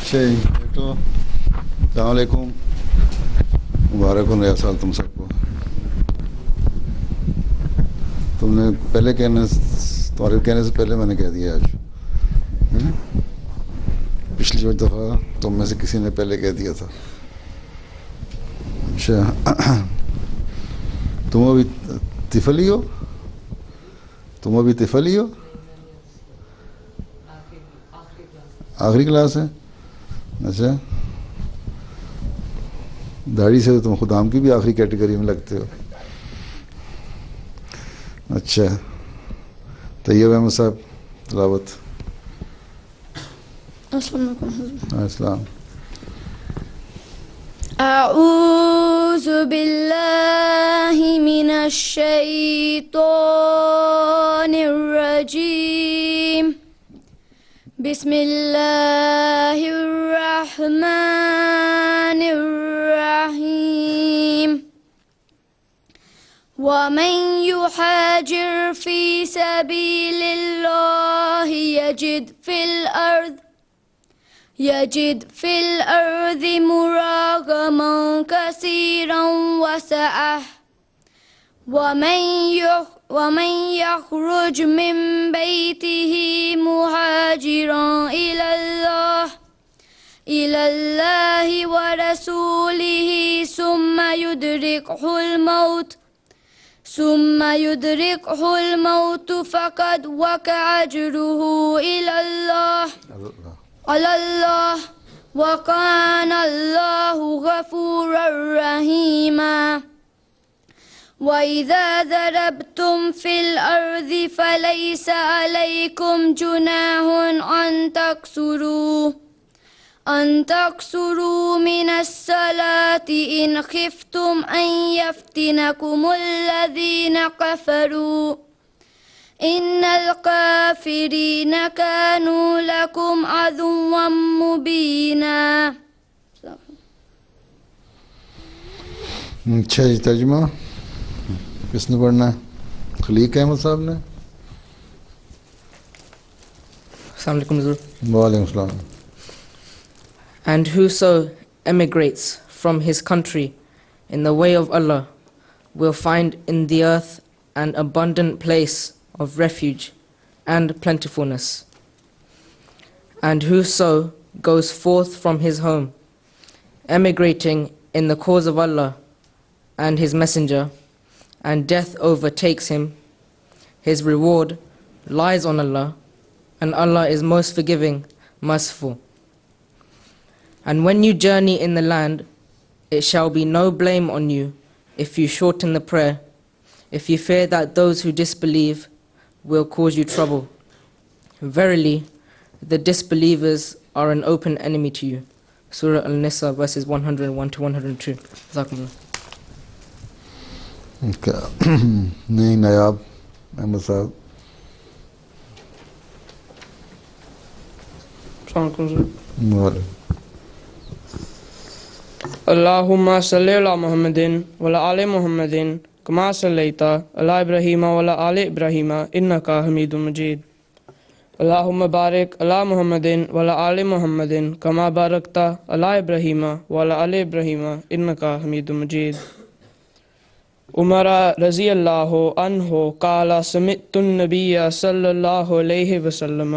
اچھا جی بیٹو، السلام علیکم، مبارک ہو نیا سال تم سب کو. تم نے پہلے تمہارے کہنے سے پہلے میں نے کہہ دیا آج. پچھلی جو دفعہ تم میں سے کسی نے پہلے کہہ دیا تھا. اچھا تم ابھی طفل ہی ہو؟ آخری کلاس ہے. اچھا داڑھی سے تم خدام کی بھی آخری کیٹیگری میں لگتے ہو. اچھا طیب احمد صاحب تلاوت. السلام علیکم. السلام. اعوذ باللہ من الشیطان الرجیم. بسم اللہ الرحمن الرحیم. ومن يهاجر في سبيل الله يجد في الأرض مراغما كثيرا وسعة. ومن يخرج من بيته مهاجرا إلى الله ورسوله ثم يدركه الموت فقد وقع أجره على الله وكان الله غفورا رحيما. وإذا ضربتم في الأرض فليس عليكم جناح أن تقصروا من الصلاة إن خفتم أن يفتنكم الذين كفروا إن الكافرين كانوا لكم عدوا مبينا. اچھا جی ترجمہ کس نے پڑھنا ہے؟ خلیق احمد صاحب نے. السلام علیکم حضور. وعلیکم السلام. And whoso emigrates from his country in the way of Allah will find in the earth an abundant place of refuge and plentifulness. And whoso goes forth from his home, emigrating in the cause of Allah and his messenger, and death overtakes him, his reward lies on Allah, and Allah is most forgiving, merciful. And when you journey in the land, it shall be no blame on you if you shorten the prayer, if you fear that those who disbelieve will cause you trouble. Verily, the disbelievers are an open enemy to you. Surah Al-Nisa, verses 101 to 102. Jazakumullah. نہیں نایاب احمد صاحب. السلام علیکم. اللہم صلی علی محمد وعلی آل محمد کما صلیت علی ابراہیم وعلی آل ابراہیم انک حمید مجید. اللہم بارک علی محمد وعلی آل محمد کما بارکت علی ابراہیم وعلی آل ابراہیم انک حمید مجید. عمر رضی اللہ عنہ قال سمعت النبی صلی اللہ علیہ وسلم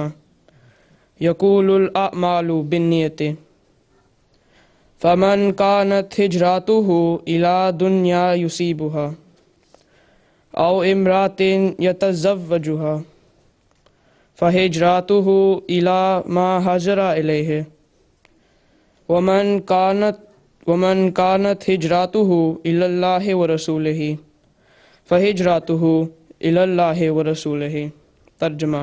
یقول الاعمال بالنیت فمن كانت هجرته إلى دنيا يصيبها أو امرأة يتزوجها فهجرته إلى ما هاجر إليه. ومن كانت هجرته إلى الله ورسوله فهجرته إلى الله ورسوله. ترجمہ.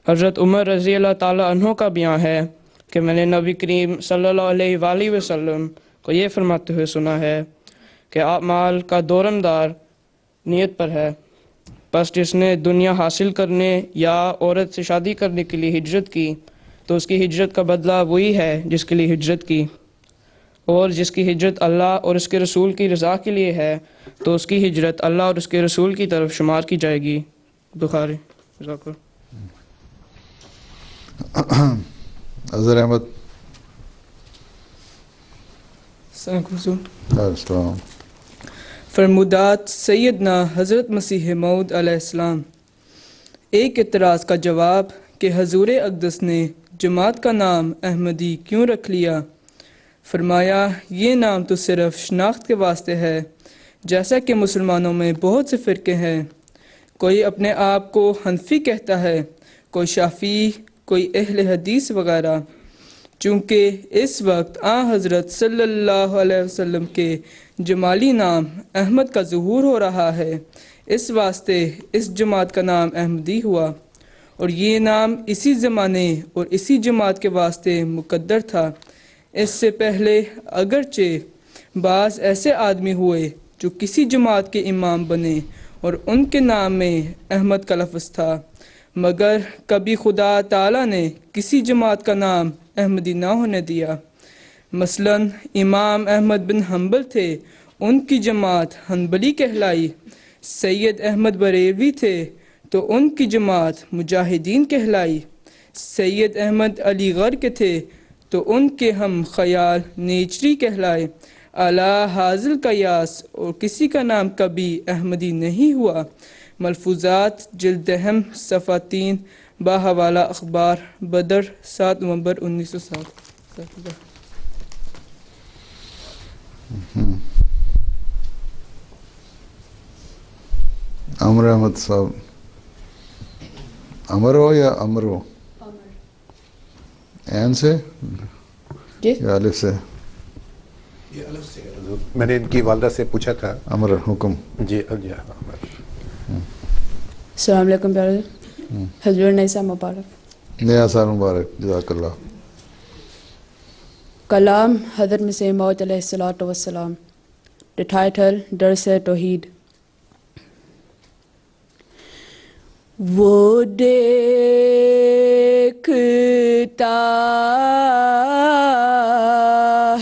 حضرت عمر رضی اللہ تعالیٰ عنہ کا بیان ہے کہ میں نے نبی کریم صلی اللہ علیہ وآلہ وسلم کو یہ فرماتے ہوئے سنا ہے کہ اعمال کا دورمدار نیت پر ہے. بس جس نے دنیا حاصل کرنے یا عورت سے شادی کرنے کے لیے ہجرت کی تو اس کی ہجرت کا بدلہ وہی ہے جس کے لیے ہجرت کی، اور جس کی ہجرت اللہ اور اس کے رسول کی رضا کے لیے ہے تو اس کی ہجرت اللہ اور اس کے رسول کی طرف شمار کی جائے گی. بخاری. اظہر احمد السلام. فرمودات سیدنا حضرت مسیح موعود علیہ السلام. ایک اعتراض کا جواب کہ حضور اقدس نے جماعت کا نام احمدی کیوں رکھ لیا؟ فرمایا یہ نام تو صرف شناخت کے واسطے ہے، جیسا کہ مسلمانوں میں بہت سے فرقے ہیں. کوئی اپنے آپ کو حنفی کہتا ہے، کوئی شافعی، کوئی اہل حدیث وغیرہ. چونکہ اس وقت حضرت صلی اللہ علیہ وسلم کے جمالی نام احمد کا ظہور ہو رہا ہے، اس واسطے اس جماعت کا نام احمدی ہوا، اور یہ نام اسی زمانے اور اسی جماعت کے واسطے مقدر تھا. اس سے پہلے اگرچہ بعض ایسے آدمی ہوئے جو کسی جماعت کے امام بنے اور ان کے نام میں احمد کا لفظ تھا، مگر کبھی خدا تعالیٰ نے کسی جماعت کا نام احمدی نہ ہونے دیا. مثلا امام احمد بن حنبل تھے، ان کی جماعت حنبلی کہلائی. سید احمد بریلوی تھے تو ان کی جماعت مجاہدین کہلائی. سید احمد علی گڑھ کے تھے تو ان کے ہم خیال نیچری کہلائے. اعلیٰ حاضل قیاس اور کسی کا نام کبھی احمدی نہیں ہوا. ملفوظات جلد اہم صفحہ 3 باحوالہ اخبار بدر 7 نومبر 1907. عمر احمد صاحب. امر ہو یا امر ہو؟ این سے یا الف سے؟ یہ الف سے. میں نے ان کی والدہ سے پوچھا تھا. امر حکم. جی السلام علیکم پیارے حضور نئی سال مبارک. نیا سال مبارک. جزاک اللہ. کلام حضرت مسیح موعود علیہ الصلوۃ والسلام. The title درس توحید. وہ دیکھتا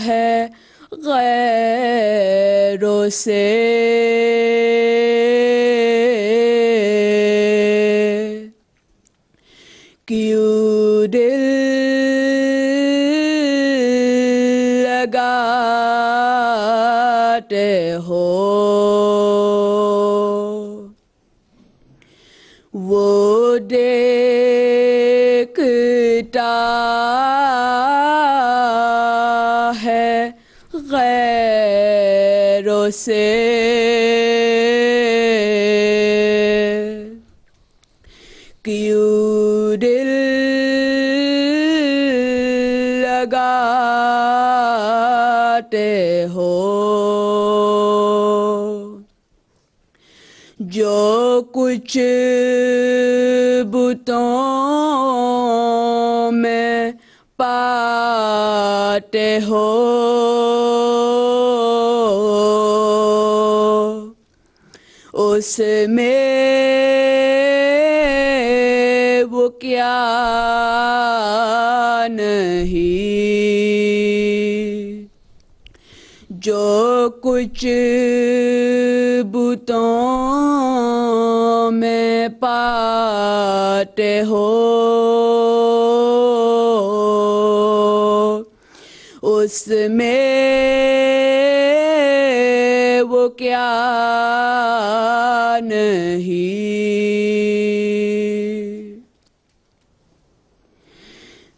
ہے غیروں سے کیوں دل لگاتے ہو؟ وہ دیکھتا ہے غیروں سے کیوں دل لگاتے ہو؟ جو کچھ بتوں میں پاتے ہو اس میں وہ کیا نہیں؟ جو کچھ بتوں میں پاتے ہو اس میں وہ کیا نہیں؟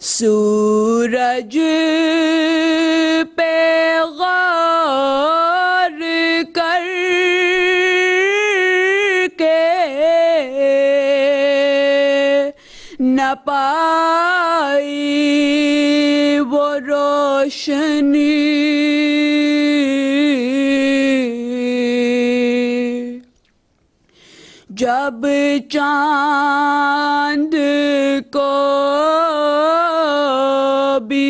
سورج پہ غور کر کے نہ پائی وہ روشنی جب چاند کو بھی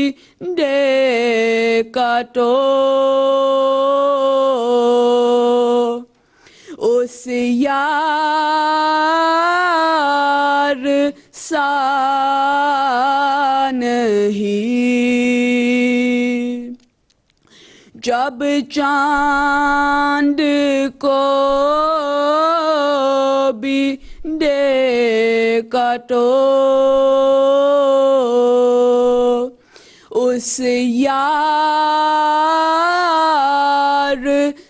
دیکھا تو اس یار سا نہیں. جب چاند کو بھی دیکھا تو اس یار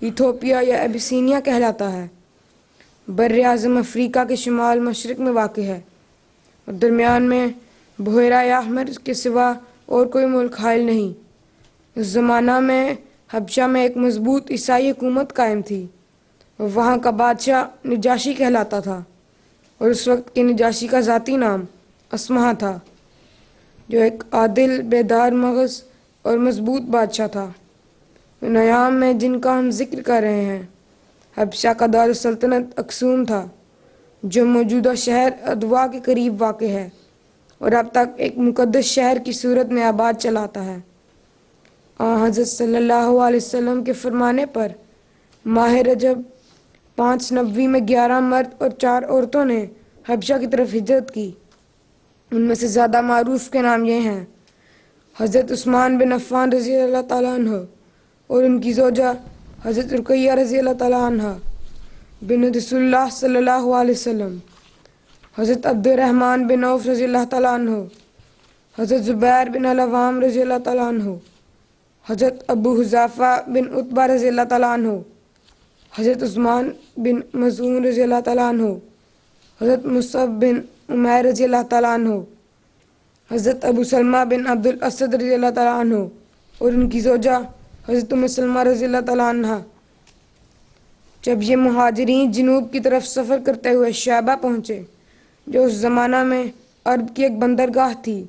ایتھوپیا یا ابیسینیا کہلاتا ہے۔ بر اعظم افریقہ کے شمال مشرق میں واقع ہے اور درمیان میں بحیرہ احمر کے سوا اور کوئی ملک حائل نہیں۔ اس زمانہ میں حبشہ میں ایک مضبوط عیسائی حکومت قائم تھی اور وہاں کا بادشاہ نجاشی کہلاتا تھا، اور اس وقت کے نجاشی کا ذاتی نام اسمہا تھا، جو ایک عادل، بیدار مغز اور مضبوط بادشاہ تھا۔ ان ایام میں جن کا ہم ذکر کر رہے ہیں، حبشہ کا دارالسلطنت اکسوم تھا، جو موجودہ شہر ادوا کے قریب واقع ہے اور اب تک ایک مقدس شہر کی صورت میں آباد چلاتا ہے۔ حضرت صلی اللہ علیہ وسلم کے فرمانے پر ماہ رجب 590 میں 11 مرد اور 4 عورتوں نے حبشہ کی طرف ہجرت کی۔ ان میں سے زیادہ معروف کے نام یہ ہیں: حضرت عثمان بن عفان رضی اللہ تعالیٰ عنہ اور ان کی زوجہ حضرت رقیہ رضی اللہ تعالیٰ عنہ بنت رسول اللہ صلی اللہ علیہ وسلم، حضرت عبد الرحمن بن عوف رضی اللہ تعالیٰ عنہ، حضرت زبیر بن العوام رضی اللہ تعالیٰ عنہ، حضرت ابو حذافہ بن عتبہ رضی اللہ تعالیٰ عنہ، حضرت عثمان بن مظعون رضی اللہ تعالیٰ عنہ، حضرت مصعب بن عمیر رضی اللہ تعالیٰ عنہ، حضرت ابو سلمہ بن عبد الاسد رضی اللہ تعالیٰ عنہ اور ان کی زوجہ حضرت ام سلمہ رضی اللہ تعالیٰ عنہ۔ جب یہ مہاجرین جنوب کی طرف سفر کرتے ہوئے شعبہ پہنچے، جو اس زمانہ میں عرب کی ایک بندرگاہ تھی،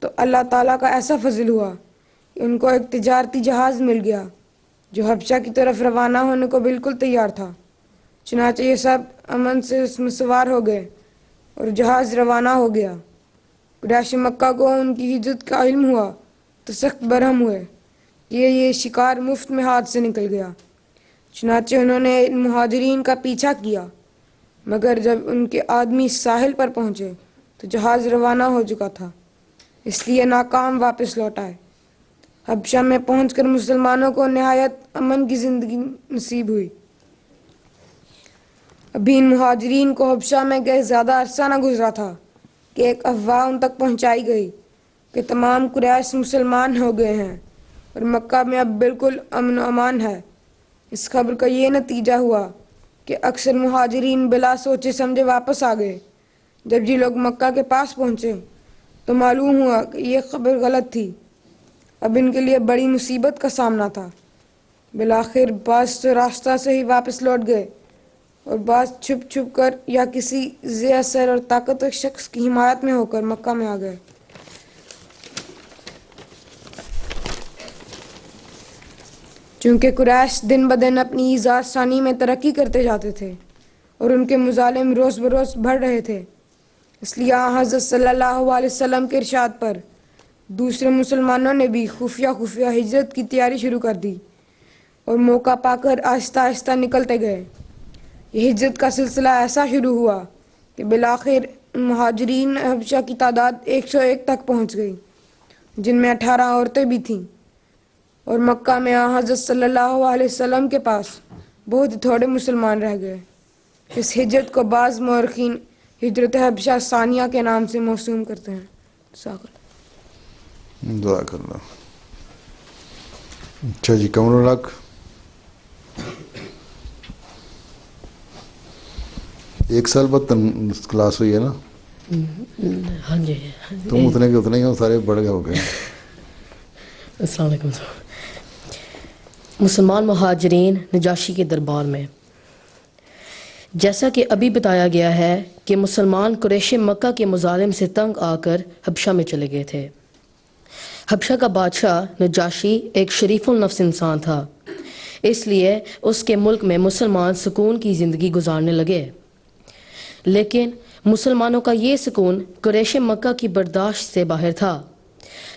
تو اللہ تعالیٰ کا ایسا فضل ہوا کہ ان کو ایک تجارتی جہاز مل گیا جو حبشہ کی طرف روانہ ہونے کو بالکل تیار تھا۔ چنانچہ یہ سب امن سے اس میں سوار ہو گئے اور جہاز روانہ ہو گیا۔ قریش مکہ کو ان کی ہجرت کا علم ہوا تو سخت برہم ہوئے کہ یہ شکار مفت میں ہاتھ سے نکل گیا۔ چنانچہ انہوں نے ان مہاجرین کا پیچھا کیا، مگر جب ان کے آدمی ساحل پر پہنچے تو جہاز روانہ ہو چکا تھا، اس لیے ناکام واپس لوٹ آئے۔ حبشہ میں پہنچ کر مسلمانوں کو نہایت امن کی زندگی نصیب ہوئی۔ ابھی ان مہاجرین کو حبشہ میں گئے زیادہ عرصہ نہ گزرا تھا کہ ایک افواہ ان تک پہنچائی گئی کہ تمام قریش مسلمان ہو گئے ہیں اور مکہ میں اب بالکل امن و امان ہے۔ اس خبر کا یہ نتیجہ ہوا کہ اکثر مہاجرین بلا سوچے سمجھے واپس آ گئے۔ جب یہ لوگ مکہ کے پاس پہنچے تو معلوم ہوا کہ یہ خبر غلط تھی۔ اب ان کے لیے بڑی مصیبت کا سامنا تھا۔ بالآخر بعض تو راستہ سے ہی واپس لوٹ گئے اور بعض چھپ چھپ کر یا کسی ذی اثر اور طاقتور شخص کی حمایت میں ہو کر مکہ میں آ گئے۔ چونکہ قریش دن بدن اپنی ایجاد ثانی میں ترقی کرتے جاتے تھے اور ان کے مظالم روز بروز بڑھ رہے تھے، اس لیے حضرت صلی اللہ علیہ وسلم کے ارشاد پر دوسرے مسلمانوں نے بھی خفیہ ہجرت کی تیاری شروع کر دی اور موقع پا کر آہستہ آہستہ نکلتے گئے۔ یہ ہجرت کا سلسلہ ایسا شروع ہوا کہ بالآخر مہاجرین حبشہ کی تعداد 101 تک پہنچ گئی، جن میں 18 عورتیں بھی تھیں، اور مکہ میں حضرت صلی اللہ علیہ وسلم کے پاس بہت تھوڑے مسلمان رہ گئے۔ اس ہجرت کو بعض مورخین ہجرت حبشہ ثانیہ کے نام سے موسوم کرتے ہیں۔ دعا کرنا۔ اچھا جی، کمر الحق، ایک سال بعد کلاس ہوئی ہے نا؟ ہاں جی۔ تم اتنے کے اتنے ہی ہو، سارے بڑھ گئے ہو گئے۔ السلام علیکم۔ مسلمان مہاجرین نجاشی کے دربار میں۔ جیسا کہ ابھی بتایا گیا ہے کہ مسلمان قریش مکہ کے مظالم سے تنگ آ کر حبشہ میں چلے گئے تھے۔ حبشہ کا بادشاہ نجاشی ایک شریف النفس انسان تھا، اس لیے اس کے ملک میں مسلمان سکون کی زندگی گزارنے لگے۔ لیکن مسلمانوں کا یہ سکون قریش مکہ کی برداشت سے باہر تھا،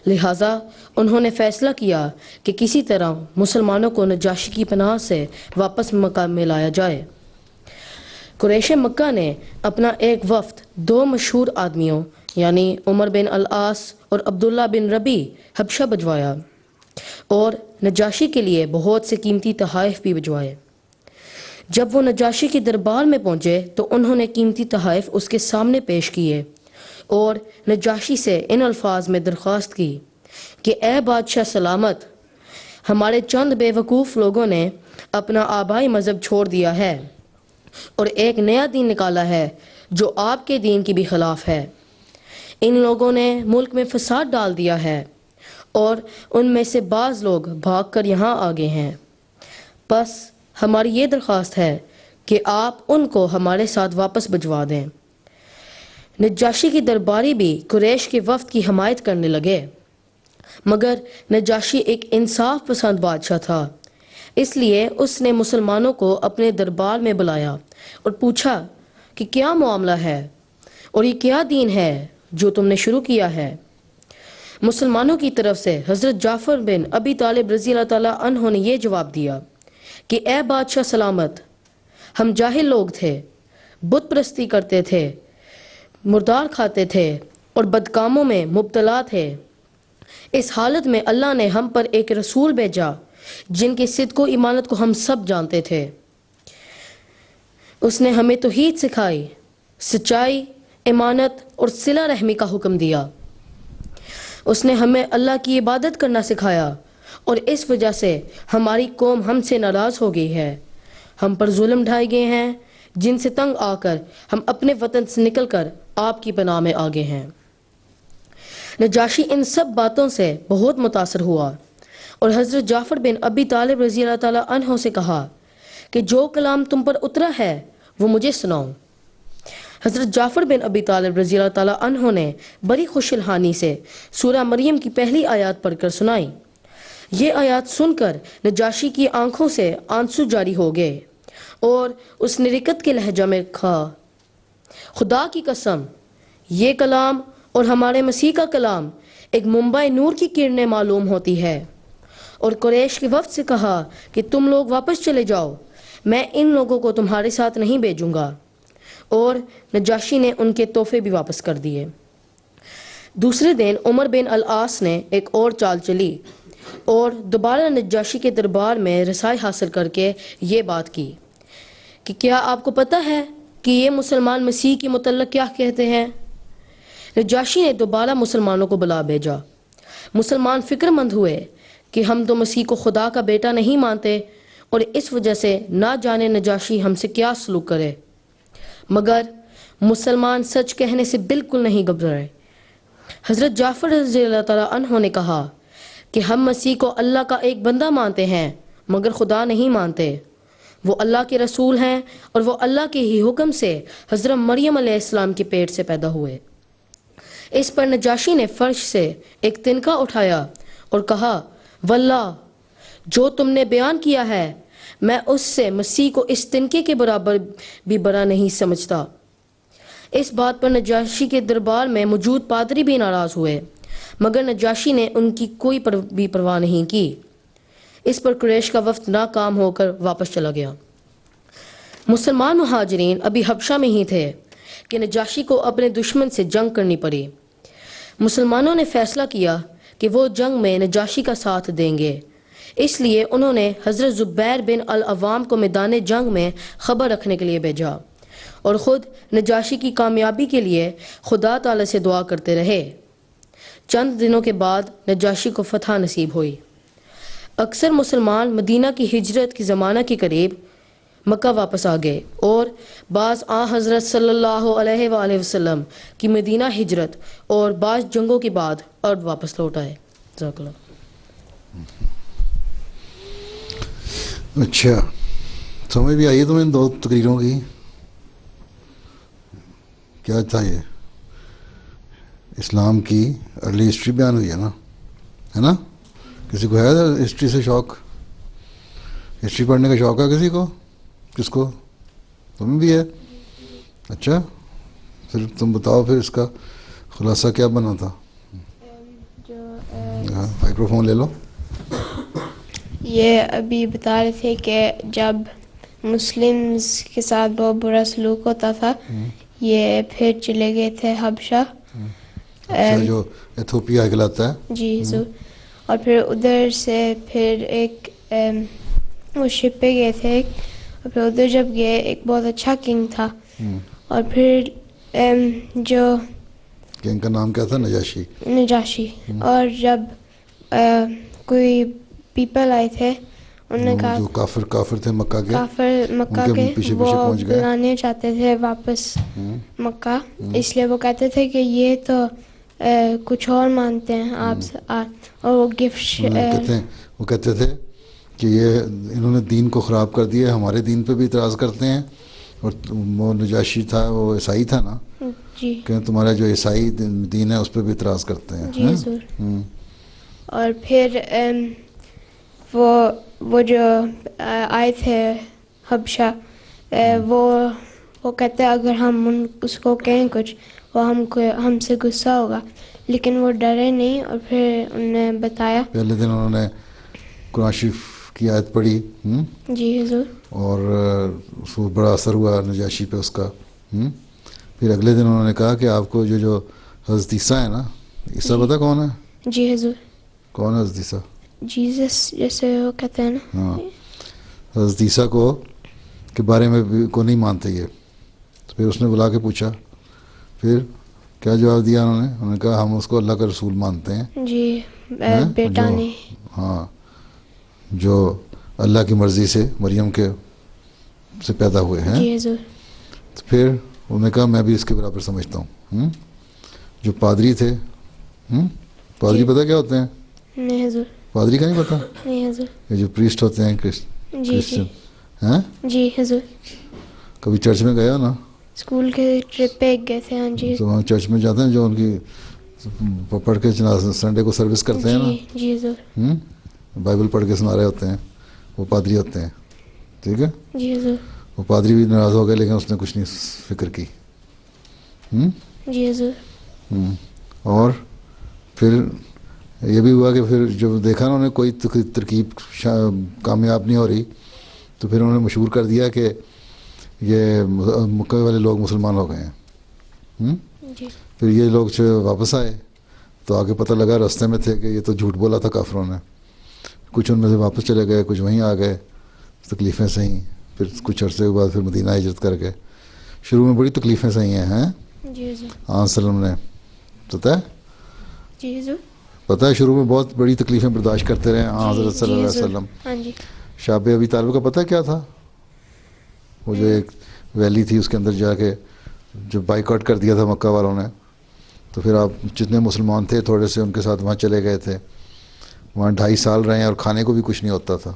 لہٰذا انہوں نے فیصلہ کیا کہ کسی طرح مسلمانوں کو نجاشی کی پناہ سے واپس مکہ میں لایا جائے۔ قریش مکہ نے اپنا ایک وفد 2 مشہور آدمیوں یعنی عمر بن العاص اور عبداللہ بن ربی حبشہ بھجوایا اور نجاشی کے لیے بہت سے قیمتی تحائف بھی بھجوائے۔ جب وہ نجاشی کے دربار میں پہنچے تو انہوں نے قیمتی تحائف اس کے سامنے پیش کیے اور نجاشی سے ان الفاظ میں درخواست کی کہ اے بادشاہ سلامت، ہمارے چند بے وقوف لوگوں نے اپنا آبائی مذہب چھوڑ دیا ہے اور ایک نیا دین نکالا ہے جو آپ کے دین کی بھی خلاف ہے۔ ان لوگوں نے ملک میں فساد ڈال دیا ہے اور ان میں سے بعض لوگ بھاگ کر یہاں آ گئے ہیں۔ بس ہماری یہ درخواست ہے کہ آپ ان کو ہمارے ساتھ واپس بھجوا دیں۔ نجاشی کی درباری بھی قریش کے وفد کی حمایت کرنے لگے، مگر نجاشی ایک انصاف پسند بادشاہ تھا، اس لیے اس نے مسلمانوں کو اپنے دربار میں بلایا اور پوچھا کہ کیا معاملہ ہے اور یہ کیا دین ہے جو تم نے شروع کیا ہے۔ مسلمانوں کی طرف سے حضرت جعفر بن ابی طالب رضی اللہ تعالیٰ عنہ نے یہ جواب دیا کہ اے بادشاہ سلامت، ہم جاہل لوگ تھے، بت پرستی کرتے تھے، مردار کھاتے تھے اور بدکاموں میں مبتلا تھے۔ اس حالت میں اللہ نے ہم پر ایک رسول بھیجا جن کی صدق و ایمانت کو ہم سب جانتے تھے۔ اس نے ہمیں توحید سکھائی، سچائی، ایمانت اور صلہ رحمی کا حکم دیا۔ اس نے ہمیں اللہ کی عبادت کرنا سکھایا اور اس وجہ سے ہماری قوم ہم سے ناراض ہو گئی ہے۔ ہم پر ظلم ڈھائے گئے ہیں جن سے تنگ آ کر ہم اپنے وطن سے نکل کر آپ کی پناہ میں آ گئے ہیں۔ نجاشی ان سب باتوں سے بہت متاثر ہوا اور حضرت جعفر بن ابی طالب رضی اللہ تعالیٰ عنہ سے کہا کہ جو کلام تم پر اترا ہے وہ مجھے سناؤ۔ حضرت جعفر بن ابی طالب رضی اللہ تعالیٰ عنہ نے بڑی خوش الحانی سے سورہ مریم کی پہلی آیات پڑھ کر سنائی۔ یہ آیات سن کر نجاشی کی آنکھوں سے آنسو جاری ہو گئے اور اس نے رکت کے لہجہ میں کہا، خدا کی قسم، یہ کلام اور ہمارے مسیح کا کلام ایک منبع نور کی کرنیں معلوم ہوتی ہے۔ اور قریش کے وفد سے کہا کہ تم لوگ واپس چلے جاؤ، میں ان لوگوں کو تمہارے ساتھ نہیں بھیجوں گا، اور نجاشی نے ان کے تحفے بھی واپس کر دیے۔ دوسرے دن عمر بن العاص نے ایک اور چال چلی اور دوبارہ نجاشی کے دربار میں رسائی حاصل کر کے یہ بات کی کہ کیا آپ کو پتہ ہے کہ یہ مسلمان مسیح کے متعلق کیا کہتے ہیں؟ نجاشی نے دوبارہ مسلمانوں کو بلا بھیجا۔ مسلمان فکر مند ہوئے کہ ہم تو مسیح کو خدا کا بیٹا نہیں مانتے اور اس وجہ سے نہ جانے نجاشی ہم سے کیا سلوک کرے، مگر مسلمان سچ کہنے سے بالکل نہیں گھبرائے۔ حضرت جعفر رضی اللہ تعالیٰ عنہ نے کہا کہ ہم مسیح کو اللہ کا ایک بندہ مانتے ہیں مگر خدا نہیں مانتے۔ وہ اللہ کے رسول ہیں اور وہ اللہ کے ہی حکم سے حضرت مریم علیہ السلام کے پیٹ سے پیدا ہوئے۔ اس پر نجاشی نے فرش سے ایک تنکا اٹھایا اور کہا، واللہ جو تم نے بیان کیا ہے میں اس سے مسیح کو اس تنکے کے برابر بھی بڑا نہیں سمجھتا۔ اس بات پر نجاشی کے دربار میں موجود پادری بھی ناراض ہوئے، مگر نجاشی نے ان کی کوئی بھی پرواہ نہیں کی۔ اس پر قریش کا وفد ناکام ہو کر واپس چلا گیا۔ مسلمان مہاجرین ابھی حبشہ میں ہی تھے کہ نجاشی کو اپنے دشمن سے جنگ کرنی پڑی۔ مسلمانوں نے فیصلہ کیا کہ وہ جنگ میں نجاشی کا ساتھ دیں گے، اس لیے انہوں نے حضرت زبیر بن العوام کو میدان جنگ میں خبر رکھنے کے لیے بھیجا اور خود نجاشی کی کامیابی کے لیے خدا تعالی سے دعا کرتے رہے۔ چند دنوں کے بعد نجاشی کو فتح نصیب ہوئی۔ اکثر مسلمان مدینہ کی ہجرت کے زمانہ کے قریب مکہ واپس آ گئے اور بعض حضرت صلی اللہ علیہ وآلہ وسلم کی مدینہ ہجرت اور بعض جنگوں کے بعد ارض واپس لوٹ آئے۔ جزاک اللہ۔ اچھا، سمجھ بھی آئیے تمہیں ان دو تقریروں کی؟ کیا تھا یہ؟ اسلام کی ارلی ہسٹری بیان ہوئی ہے نا؟ کسی کو ہے ہسٹری سے شوق؟ ہسٹری پڑھنے کا شوق ہے کسی کو؟ کس کو؟ تمہیں بھی ہے؟ اچھا، پھر تم بتاؤ پھر اس کا خلاصہ کیا بنا تھا؟ ہاں، مائکرو فون لے لو۔ یہ ابھی بتا رہے تھے کہ جب مسلمز کے ساتھ بہت برا سلوک ہوتا تھا، یہ پھر چلے گئے تھے حبشہ، جو ایتھوپیا کہلاتا ہے۔ جی اور پھر ادھر سے پھر ایک وہ شپ پہ گئے تھے، اور پھر ادھر جب گئے ایک بہت اچھا کنگ تھا، اور پھر جو کنگ کا نام کیا تھا؟ نجاشی۔ اور جب کوئی پیپل آئے تھے انہوں نے کہا جو کافر تھے مکہ کے، کافر مکہ ان کے کے پیچھے وہ پہنچ گئے۔ بلانے چاہتے تھے واپس مکہ، اس لیے وہ کہتے تھے کہ یہ تو کچھ اور مانتے ہیں آپ سے، اور وہ وہ کہتے تھے کہ یہ انہوں نے دین کو خراب کر دیا، ہمارے دین پہ بھی اعتراض کرتے ہیں، اور وہ نجاشی تھا وہ عیسائی تھا نا، جی کہ تمہارا جو عیسائی دین ہے اس پہ بھی اعتراض کرتے ہیں۔ جی حضور۔ اور پھر وہ جو آئے تھے حبشہ، وہ کہتے اگر ہم اس کو کہیں کچھ وہ ہم سے غصہ ہوگا، لیکن وہ ڈرے نہیں، اور پھر انہوں نے بتایا۔ پہلے دن انہوں نے قرآن شریف کی آیت پڑھی، جی حضور۔ اور اس کو بڑا اثر ہوا نجاشی پہ اس کا۔ پھر اگلے دن انہوں نے کہا کہ آپ کو جو حضرت عیسیٰ ہے نا، عیسیٰ پتہ کون ہے؟ جی حضور۔ کون ہے حضرت عیسیٰ؟ جیزس جیسے وہ کہتے ہیں نا۔ ہاں، حضرت عیسیٰ کے بارے میں بھی کو نہیں مانتے یہ، تو پھر اس نے بلا کے پوچھا، پھر کیا جواب دیا انہوں نے کہا ہم اس کو اللہ کا رسول مانتے ہیں، جی بیٹا نہیں۔ ہاں، جو اللہ کی مرضی سے مریم سے پیدا ہوئے ہیں۔ جی حضور۔ تو پھر انہوں نے کہا میں بھی اس کے برابر سمجھتا ہوں۔ جو پادری تھے، پادری پتہ کیا ہوتے ہیں؟ نہیں حضور۔ پادری کا نہیں پتہ؟ نہیں حضور۔ یہ جو پریسٹ ہوتے ہیں جی کرسچن، جی ہیں؟ جی حضور۔ کبھی چرچ میں گئے ہو نا؟ اسکول کے ٹرپ پہ گئے تھے، ہاں جی۔ تو وہاں چرچ میں جاتے ہیں جو ان کی پڑھ کے سنڈے کو سروس کرتے ہیں نا، جی حضور۔ بائبل پڑھ کے سنا رہے ہوتے ہیں، وہ پادری ہوتے ہیں، ٹھیک ہے؟ جی حضور۔ وہ پادری بھی ناراض ہو گئے لیکن اس نے کچھ نہیں فکر کی۔ جی حضور۔ اور پھر یہ بھی ہوا کہ پھر جب دیکھا نا انہوں نے کوئی ترکیب کامیاب نہیں ہو رہی، تو پھر انہوں نے مشہور کر دیا کہ یہ مکہ والے لوگ مسلمان ہو گئے ہیں۔ جی۔ پھر یہ لوگ واپس آئے تو آگے پتہ لگا راستے میں تھے کہ یہ تو جھوٹ بولا تھا کافروں نے، کچھ ان میں سے واپس چلے گئے، کچھ وہیں آ گئے تکلیفیں سہیں، پھر کچھ عرصے کے بعد پھر مدینہ ہجرت کر گئے۔ شروع میں بڑی تکلیفیں سہی ہیں، جی حضور۔ آن سلم نے، پتہ ہے؟ جی حضور۔ پتہ ہے شروع میں بہت بڑی تکلیفیں برداشت کرتے رہے حضرت صلی اللہ علیہ وسلم۔ ہاں جی۔ شاب ابی طالب کا پتہ کیا تھا؟ وہ جو ایک ویلی تھی اس کے اندر جا کے جو بائیک آؤٹ کر دیا تھا مکہ والوں نے، تو پھر آپ جتنے مسلمان تھے تھوڑے سے ان کے ساتھ وہاں چلے گئے تھے، وہاں 2.5 سال رہے ہیں اور کھانے کو بھی کچھ نہیں ہوتا تھا،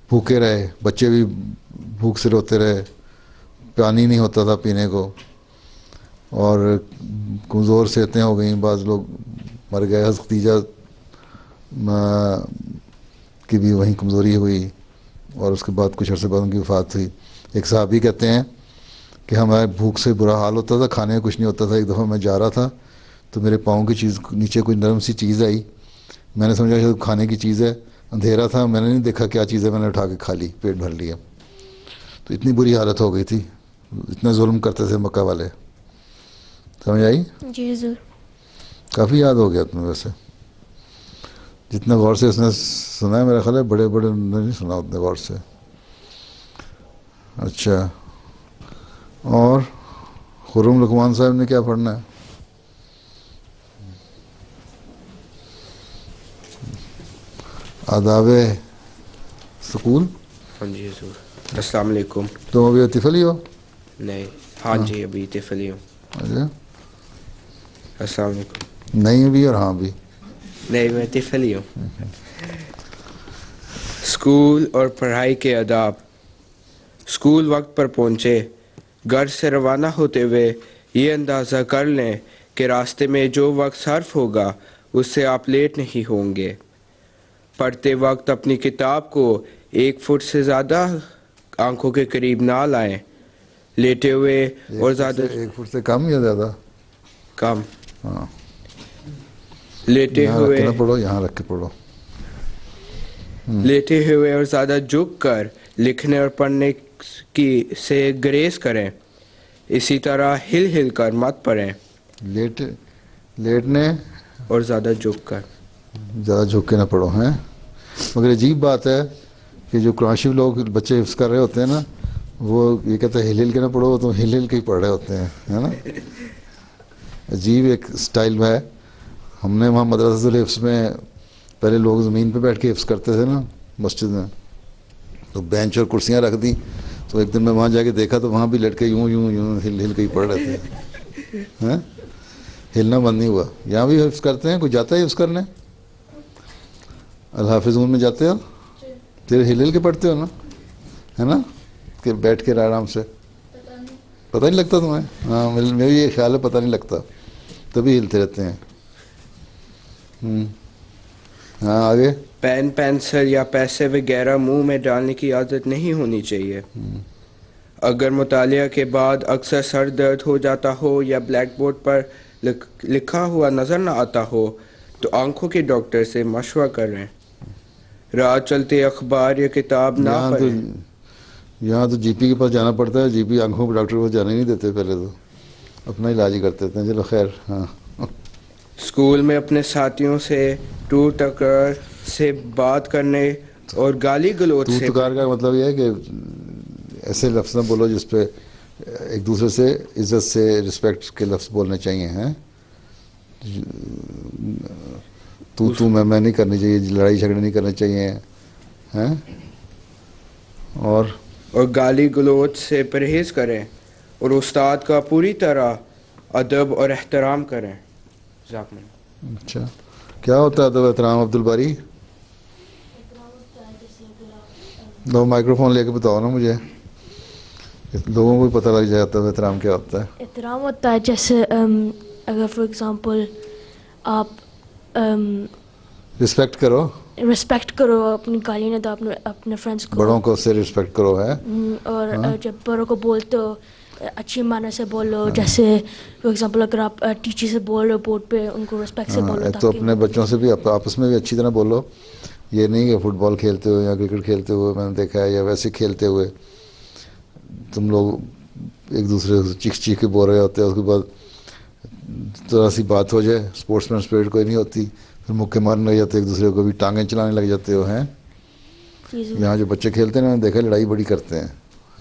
بھوکے رہے، بچے بھی بھوک سے روتے رہے، پانی نہیں ہوتا تھا پینے کو، اور کمزور صحتیں ہو گئیں، بعض لوگ مر گئے، حضرت خدیجہ کی بھی وہیں کمزوری ہوئی، اور اس کے بعد کچھ عرصے بعد ان کی وفات ہوئی۔ ایک صحابی کہتے ہیں کہ ہمارے بھوک سے برا حال ہوتا تھا، کھانے کو کچھ نہیں ہوتا تھا، ایک دفعہ میں جا رہا تھا تو میرے پاؤں کی چیز نیچے کوئی نرم سی چیز آئی، میں نے سمجھا شاید کھانے کی چیز ہے، اندھیرا تھا، میں نے نہیں دیکھا کیا چیز ہے، میں نے اٹھا کے کھا لی، پیٹ بھر لیا۔ تو اتنی بری حالت ہو گئی تھی، اتنا ظلم کرتے تھے مکہ والے، سمجھ آئی؟ جی حضور۔ کافی یاد ہو گیا تمہیں ویسے، جتنا غور سے اس نے سنا ہے میرا خیال ہے بڑے نے نہیں سنا اتنے غور سے۔ اچھا، اور خرم لقمان صاحب نے کیا پڑھنا ہے؟ آداب سکول۔ ہاں جی حضور، السلام علیکم۔ تم ابھی طفل ہی ہو؟ نہیں، ہاں جی ابھی طفل ہی ہوں۔ اچھا، السلام علیکم۔ نہیں بھی اور ہاں بھی؟ نہیں، میں طفل ہی ہوں۔ اسکول اور پڑھائی کے آداب۔ اسکول وقت پر پہنچے۔ گھر سے روانہ ہوتے ہوئے یہ اندازہ کر لیں کہ راستے میں جو وقت صرف ہوگا اس سے آپ لیٹ نہیں ہوں گے۔ پڑھتے وقت اپنی کتاب کو 1 فٹ سے زیادہ آنکھوں کے قریب نہ لائیں۔ لیٹے ہوئے اور زیادہ 1 فٹ سے کم یا زیادہ؟ کم۔ ہاں، لیٹے یہاں رکھ ہوئے کے نہ پڑھو، یہاں رکھ کے پڑھو۔ لیٹے ہوئے اور زیادہ جھک کر لکھنے اور پڑھنے سے گریز کریں۔ اسی طرح ہل ہل کر مت پڑھیں۔ لیٹنے اور زیادہ جھک کر، زیادہ جھک کے نہ پڑھو ہیں۔ مگر عجیب بات ہے کہ جو قرآن شریف لوگ بچے حفظ کر رہے ہوتے ہیں نا، وہ یہ کہتے ہیں ہل ہل کے نہ پڑھو، تو ہل ہل کے ہی پڑھ رہے ہوتے ہیں، ہے نا؟ عجیب ایک سٹائل ہے۔ ہم نے وہاں مدرسۃ الحفظ میں پہلے لوگ زمین پہ بیٹھ کے حفظ کرتے تھے نا، مسجد میں, تو بینچ اور کرسیاں رکھ دی. تو ایک دن میں وہاں جا کے دیکھا تو وہاں بھی لڑکے یوں یوں یوں ہل کے ہی پڑھ رہے تھے. ہلنا بند نہیں ہوا. یہاں بھی حفظ کرتے ہیں, کوئی جاتا ہے حفظ کرنے؟ الحافظون میں جاتے ہو؟ پھر ہل کے پڑھتے ہو نا, ہے نا, کہ بیٹھ کے آرام سے؟ پتہ نہیں لگتا تمہیں؟ ہاں میرا یہ خیال ہے پتہ نہیں لگتا, تبھی ہلتے رہتے ہیں. ہاں آگے. پین پینسل یا پیسے وغیرہ منہ میں ڈالنے کی عادت نہیں ہونی چاہیے. اگر مطالعہ کے بعد اکثر سر درد ہو جاتا ہو یا بلیک بورڈ پر لکھا ہوا نظر نہ آتا ہو تو آنکھوں کے ڈاکٹر سے مشورہ کریں. راہ چلتے اخبار یا کتاب نہ پڑھیں. یہاں تو جی پی کے پاس جانا پڑتا ہے. جی پی آنکھوں کے ڈاکٹر کے پاس جانے نہیں دیتے, پہلے تو اپنا علاج ہی کرتے تھے. چلو خیر. ہاں اسکول میں اپنے ساتھیوں سے ٹور ٹکر سے بات کرنے اور گالی گلوچ سے. ٹکار کا مطلب یہ ہے کہ ایسے لفظ نہ بولو جس پہ ایک دوسرے سے عزت سے رسپیکٹ کے لفظ بولنے چاہیے. ہیں تو میں نہیں کرنی چاہیے, لڑائی جھگڑے نہیں کرنے چاہیے. ہیں اور گالی گلوچ سے پرہیز کریں اور استاد کا پوری طرح ادب اور احترام کریں. اچھا کیا ہوتا ہے ادب احترام عبد الباری؟ دو مائکرو فون لے کے بتاؤ نا مجھے, لوگوں کو بھی پتہ لگ جاتا ہے احترام کیا ہوتا ہے. احترام ہوتا ہے جیسے اگر فار ایگزامپل آپ رسپیکٹ کرو, رسپیکٹ کرو, اپنی گالی نہ دو اپنے فرینڈس کو, بڑوں کو سے رسپیکٹ کرو. ہے اور جب بڑوں کو بولتے ہو اچھی معنی سے بولو. جیسے فار ایگزامپل اگر آپ ٹیچر سے بول رہے ہو بورڈ پہ, ان کو رسپیکٹ سے بولو. تو اپنے بچوں سے بھی آپس میں بھی اچھی طرح بولو. یہ نہیں کہ فٹ بال کھیلتے ہوئے یا کرکٹ کھیلتے ہوئے میں نے دیکھا ہے, یا ویسے کھیلتے ہوئے تم لوگ ایک دوسرے سے چیخ چیخ کے بول رہے ہوتے ہیں, اس کے بعد ذرا سی بات ہو جائے, اسپورٹس مین اسپرٹ کوئی نہیں ہوتی, پھر مکے مارنے لگ جاتے ایک دوسرے کو, بھی ٹانگیں چلانے لگ جاتے ہو. ہیں یہاں جو بچے کھیلتے ہیں میں نے دیکھا لڑائی بڑی کرتے ہیں,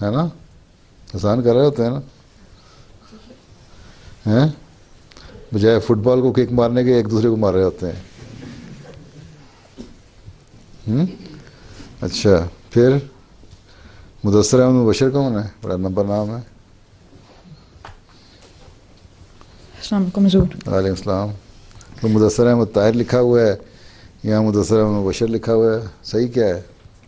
ہے نا, آسان کر رہے ہوتے ہیں نا. ہیں بجائے فٹ بال کو کک مارنے کے ایک دوسرے کو مار رہے ہوتے ہیں. اچھا پھر مدثر احمد مبشر کون ہے؟ بڑا نمبر نام ہے. السلام علیکم حضور. وعلیکم السلام. تو مدثر احمد طاہر لکھا ہوا ہے, یہاں مدثر احمد مبشر لکھا ہوا ہے, صحیح کیا ہے؟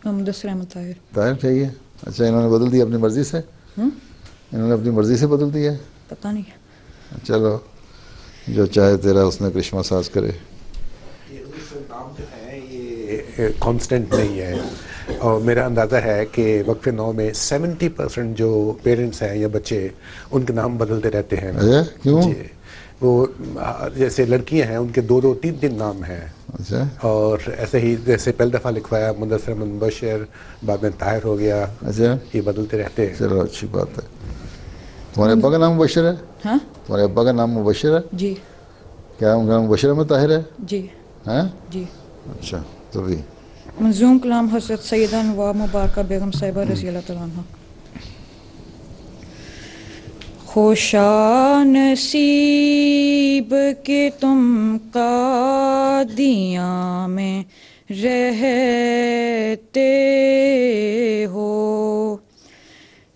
مدثر احمد طاہر. طاہر چاہیے. اچھا انہوں نے بدل دیا اپنی مرضی سے؟ انہوں نے اپنی مرضی سے بدل دیا ہے؟ پتہ نہیں. چلو جو چاہے تیرا اس نے کرشمہ ساز کرے. نام جو ہے یہ کانسٹنٹ نہیں ہے, اور میرا اندازہ ہے کہ وقف نو میں 70% جو پیرنٹس ہیں یا بچے ان کے نام بدلتے رہتے ہیں. کیوں؟ جی وہ جیسے لڑکیاں ہیں ان کے 2-2 3-3 نام ہیں. اچھا. اور ایسے ہی جیسے پہلی دفعہ لکھوایا مدثر احمد مبشر, بعد میں طاہر ہو گیا. اچھا یہ بدلتے رہتے ہیں. چلو اچھی بات ہے. تمہارے ابا کا نام مبشر ہے؟ ہاں تمہارے ابا کا نام مبشر ہے؟ جی. کیا ان کا نام مبشر احمد طاہر ہے؟ جی. ہیں جی. اچھا تو بھی منظوم کلام حضرت سیدہ نواب مبارکہ بیگم صاحبہ رضی اللہ تعالیٰ عنہ. خوشا نصیب کہ تم قادیاں میں رہتے ہو,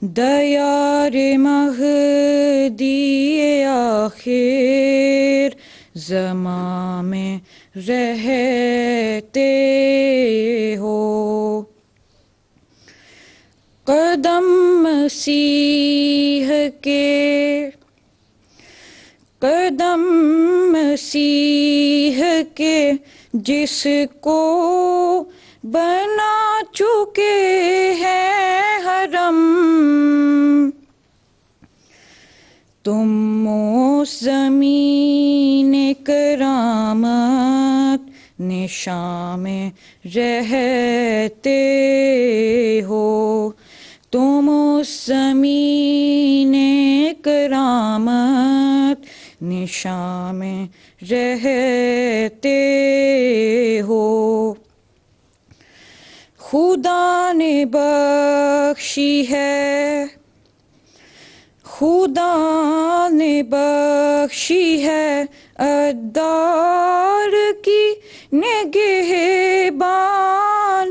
دیار مہدی آخر زمان میں رہتے ہو. قدم مسیح کے جس کو بنا چکے ہیں حرم, تم اس زمین کرامت نشان میں رہتے ہو, تم اس زمین کرامت نشان میں رہتے ہو. خدا نے بخشی ہے, خدا نے بخشی ہے ادار کی نگہبان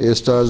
A*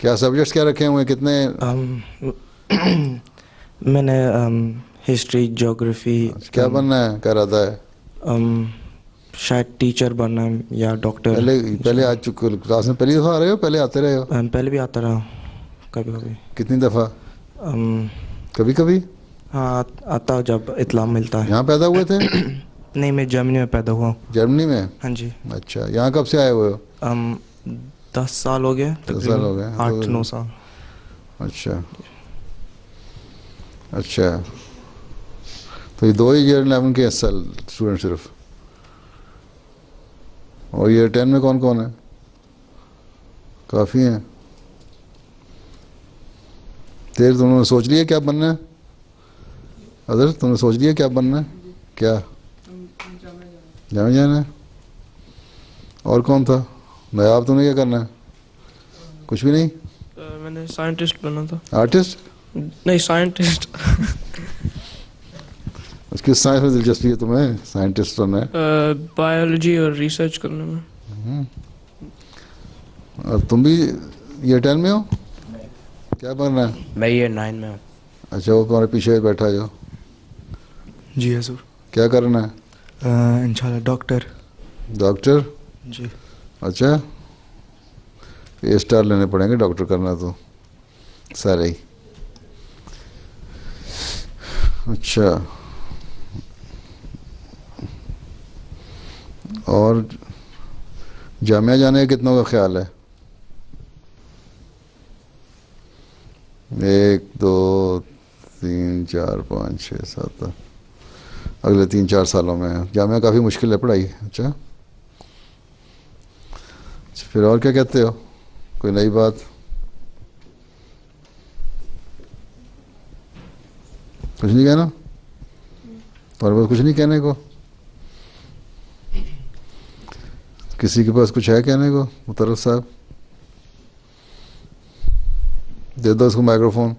کیا سبجیکٹس کیا رکھے ہوئے ہیں؟ کتنے؟ میں نے ہسٹری جغرافی. کیا بننا ہے کہہ رہا تھا؟ شاید ٹیچر بننا ہے یا ڈاکٹر. پہلے آج کلاس میں پہلی دفعہ آ رہے ہو؟ پہلے آتے رہے ہو؟ پہلے بھی آتا رہا کبھی کبھی. کتنی دفعہ؟ کبھی کبھی. ہاں آتا جب اطلاع ملتا ہے. یہاں پیدا ہوئے تھے؟ نہیں میں جرمنی میں پیدا ہوا ہوں. جرمنی میں؟ ہاں جی. اچھا یہاں کب سے آئے ہوئے ہو؟ 10 سال ہو گئے. 10 سال ہو گئے. 8-9 سال. اچھا اچھا. تو یہ 2 ہی ایئر 11 کے سال اسٹوڈنٹ صرف. اور ایئر 10 میں کون کون ہے؟ کافی ہیں. تم نے سوچ لیا کیا بننا ہے؟ ادر تم نے سوچ لیا کیا بننا ہے؟ کیا جامعہ جانا ہے؟ اور کون تھا؟ نایاب تم نے کیا کرنا ہے؟ کچھ بھی نہیں. میں نے سائنٹسٹ بننا تھا. آرٹسٹ؟ نہیں سائنٹسٹ. اس کی سائنس میں دلچسپی ہے تمہیں؟ سائنٹسٹ بننا ہے؟ بایولوجی اور ریسرچ کرنے میں. اور تم بھی ایئر 10 میں ہو؟ کیا بننا ہے؟ میں ایئر 9 میں ہوں. اچھا وہ تمہارے پیچھے بیٹھا جو. جی حضور. کیا کرنا ہے؟ انشاءاللہ ڈاکٹر. ڈاکٹر؟ جی. اچھا A* لینے پڑیں گے ڈاکٹر کرنا تو سارے ہی. اچھا اور جامعہ جانے کا کتنوں کا خیال ہے؟ 1 2 3 4 5 6 7 اگلے 3-4 سالوں میں. جامعہ کافی مشکل ہے پڑھائی. اچھا پھر اور کیا کہتے ہو؟ کوئی نئی بات؟ کچھ نہیں کہنا؟ تمہارے پاس کچھ نہیں کہنے کو؟ کسی کے پاس کچھ ہے کہنے کو؟ مطرف صاحب دے دو اس کو مائکرو فون.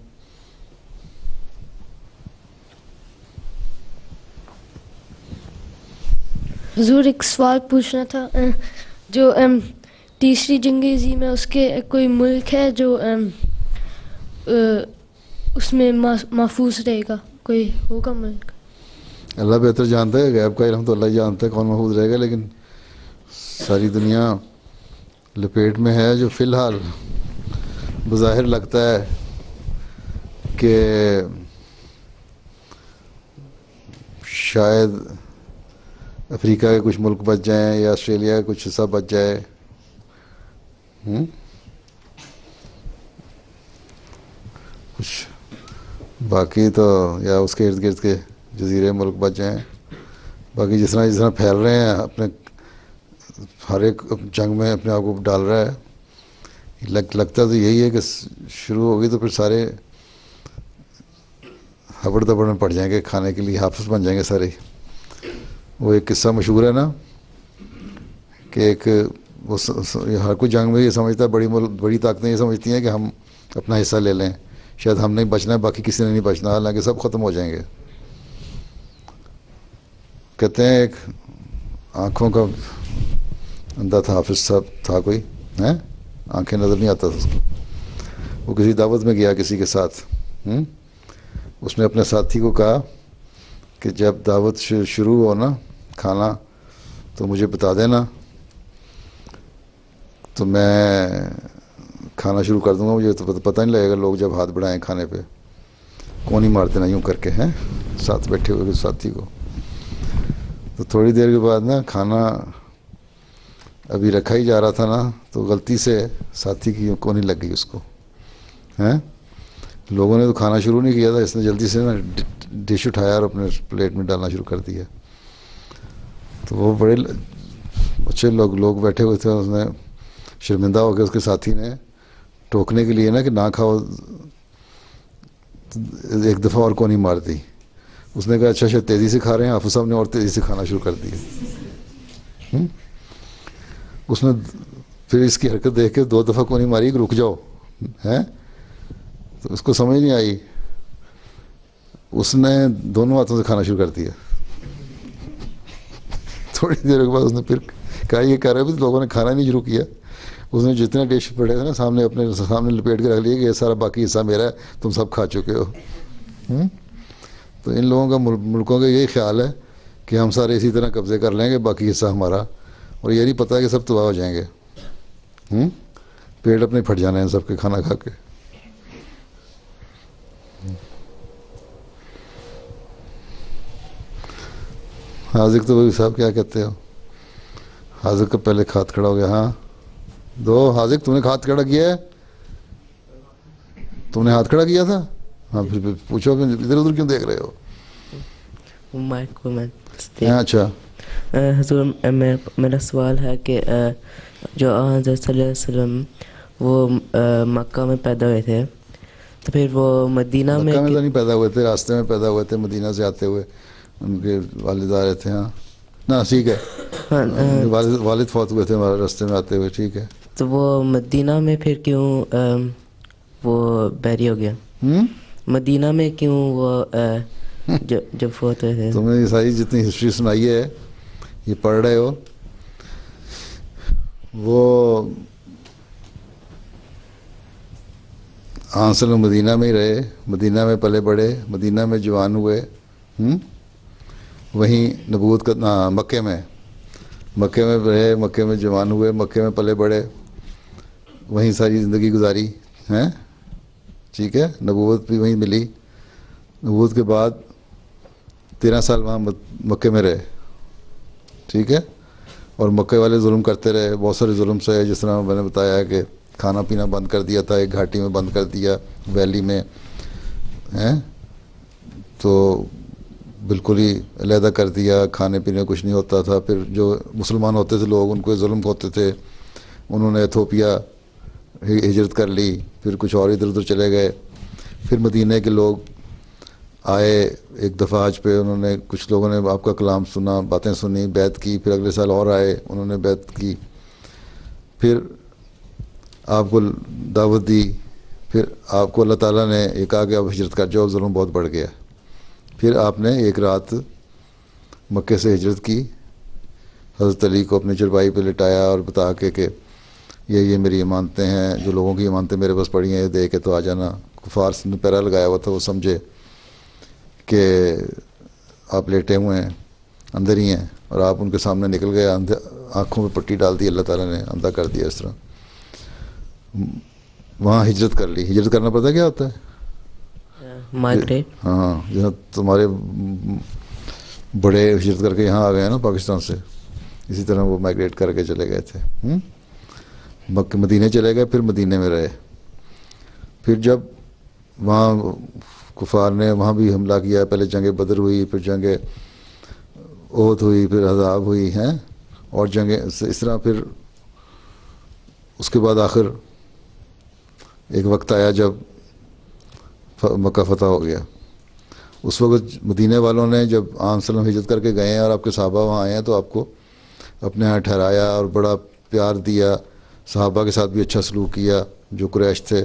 حضور ایک سوال پوچھنا تھا. جو تیسری جنگ عظیم میں اس کے کوئی ملک ہے جو اس میں محفوظ رہے گا؟ کوئی ہوگا ملک؟ اللہ بہتر جانتا ہے. غیب کا علم تو اللہ ہی جانتا ہے کون محفوظ رہے گا. لیکن ساری دنیا لپیٹ میں ہے. جو فی الحال بظاہر لگتا ہے کہ شاید افریقہ کے کچھ ملک بچ جائیں یا آسٹریلیا کا کچھ حصہ بچ جائے. کچھ باقی تو یا اس کے ارد گرد کے جزیرے ملک بچ جائیں. باقی جس طرح پھیل رہے ہیں اپنے ہر ایک جنگ میں اپنے آپ کو ڈال رہا ہے. لگتا تو یہی ہے کہ شروع ہوگی تو پھر سارے ہبڑ دبڑ میں پڑ جائیں گے کھانے کے لیے حافظ بن جائیں گے سارے. وہ ایک قصہ مشہور ہے نا کہ ایک ہر کوئی جنگ میں یہ سمجھتا ہے بڑی طاقتیں یہ سمجھتی ہیں کہ ہم اپنا حصہ لے لیں. شاید ہم نہیں بچنا ہے باقی کسی نے نہیں بچنا حالانکہ سب ختم ہو جائیں گے. کہتے ہیں ایک آنکھوں کا اندھا تھا حافظ صاحب تھا کوئی ہے آنکھیں نظر نہیں آتا تھا اس کو. وہ کسی دعوت میں گیا کسی کے ساتھ. اس نے اپنے ساتھی کو کہا کہ جب دعوت شروع ہو نا کھانا تو مجھے بتا دینا تو میں کھانا شروع کر دوں گا. مجھے تو پتہ نہیں لگے گا لوگ جب ہاتھ بڑھائیں کھانے پہ کون ہی مارتے نا یوں کر کے ہیں ساتھ بیٹھے ہوئے ساتھی کو. تو تھوڑی دیر کے بعد نا کھانا ابھی رکھا ہی جا رہا تھا نا تو غلطی سے ساتھی کی کونی لگ گئی اس کو. ہیں لوگوں نے تو کھانا شروع نہیں کیا تھا. اس نے جلدی سے نا ڈش اٹھایا اور اپنے پلیٹ میں ڈالنا شروع کر دیا. تو وہ بڑے اچھے لوگ بیٹھے ہوئے تھے. اس نے شرمندہ ہو کے اس کے ساتھی نے ٹوکنے کے لیے نا کہ نہ کھاؤ ایک دفعہ اور کونی مار دی. اس نے کہا اچھا تیزی سے کھا رہے ہیں. حافظ صاحب نے اور تیزی سے کھانا شروع کر دیا. اس نے پھر اس کی حرکت دیکھ کے 2 دفعہ کونی ماری کہ رک جاؤ ہیں. تو اس کو سمجھ نہیں آئی. اس نے دونوں ہاتھوں سے کھانا شروع کر دیا. تھوڑی دیر کے بعد اس نے پھر کہا یہ کہہ رہے بھی لوگوں نے کھانا نہیں شروع کیا. اس نے جتنے ڈش پڑے تھے نا سامنے اپنے سامنے لپیٹ کے رکھ لیے کہ یہ سارا باقی حصہ میرا ہے، تم سب کھا چکے ہو. تو ان لوگوں کا ملکوں کا یہی خیال ہے کہ ہم سارے اسی طرح قبضے کر لیں گے، باقی حصہ ہمارا، اور یہ نہیں پتہ کہ سب تباہ ہو جائیں گے. پیٹ اپنے پھٹ جانے ہیں سب کے کھانا کھا کے. حاضق تو بھائی صاحب کیا کہتے ہو؟ حاضق کا پہلے ہاتھ کھڑا ہو گیا. ہاں دو حاضق، تم نے ہاتھ کھڑا کیا ہے؟ تم نے ہاتھ کھڑا کیا تھا؟ ہاں پھر پوچھو، ادھر ادھر کیوں دیکھ رہے ہو؟ اچھا حضور میرا سوال ہے کہ جو حضرت صلی اللہ علیہ وسلم وہ مکہ میں پیدا ہوئے تھے، تو پھر وہ مدینہ میں تو نہیں پیدا ہوئے تھے، راستے میں پیدا ہوئے تھے، مدینہ سے آتے ہوئے ان کے والد آ رہے تھے. ہاں نا ٹھیک ہے، والد فوت ہوئے تھے ہمارے راستے میں آتے ہوئے. ٹھیک ہے، تو وہ مدینہ میں پھر کیوں وہ بحری ہو گیا؟ مدینہ میں کیوں وہ جب فوت ہوئے تھے؟ تم نے یہ ساری جتنی ہسٹری سنائی ہے یہ پڑھ رہے ہو، وہ آنسل مدینہ میں ہی رہے، مدینہ میں پلے بڑھے، مدینہ میں جوان ہوئے. وہیں نبوت کا مکے میں رہے، مکے میں جوان ہوئے، مکے میں پلے بڑھے، وہیں ساری زندگی گزاری ہیں. ٹھیک ہے، نبوت بھی وہیں ملی. نبوت کے بعد 13 سال وہاں مکے میں رہے. ٹھیک ہے، اور مکے والے ظلم کرتے رہے، بہت سارے ظلم سے، جس طرح میں نے بتایا کہ کھانا پینا بند کر دیا تھا، ایک گھاٹی میں بند کر دیا ویلی میں، تو بالکل ہی علیحدہ کر دیا، کھانے پینے کچھ نہیں ہوتا تھا. پھر جو مسلمان ہوتے تھے لوگ ان کو ظلم ہوتے تھے، انہوں نے ایتھوپیا ہجرت کر لی، پھر کچھ اور ادھر ادھر چلے گئے. پھر مدینہ کے لوگ آئے ایک دفعہ حج پہ، انہوں نے کچھ لوگوں نے آپ کا کلام سنا، باتیں سنی، بیعت کی. پھر اگلے سال اور آئے، انہوں نے بیعت کی، پھر آپ کو دعوت دی. پھر آپ کو اللہ تعالیٰ نے یہ کہا کہ اب ہجرت کر جاؤ، ظلم بہت بڑھ گیا. پھر آپ نے ایک رات مکے سے ہجرت کی، حضرت علی کو اپنی چرپائی پہ لٹایا اور بتا کے کہ یہ میری امانتیں ہیں، جو لوگوں کی امانتیں میرے پاس پڑی ہیں یہ دے کے تو آ جانا. کفار نے پیرا لگایا ہوا تھا، وہ سمجھے کہ آپ لیٹے ہوئے ہیں، اندر ہی ہیں، اور آپ ان کے سامنے نکل گئے. آنکھوں میں پٹی ڈال دی اللہ تعالیٰ نے، اندھا کر دیا. اس طرح وہاں ہجرت کر لی. ہجرت کرنا پتہ کیا ہوتا ہے؟ مائگریٹ. ہاں، جہاں تمہارے بڑے ہجرت کر کے یہاں آ گئے ہیں نا پاکستان سے، اسی طرح وہ مائگریٹ کر کے چلے گئے تھے. مدینہ چلے گئے، پھر مدینہ میں رہے. پھر جب وہاں کفار نے وہاں بھی حملہ کیا، پہلے جنگ بدر ہوئی، پھر جنگ احد ہوئی، پھر احزاب ہوئی ہیں، اور جنگیں اس طرح. پھر اس کے بعد آخر ایک وقت آیا جب مکہ فتح ہو گیا. اس وقت مدینہ والوں نے جب آن صلی اللہ علیہ وسلم ہجرت کر کے گئے ہیں اور آپ کے صحابہ وہاں آئے ہیں تو آپ کو اپنے ہاں ٹھہرایا اور بڑا پیار دیا. صحابہ کے ساتھ بھی اچھا سلوک کیا جو قریش تھے،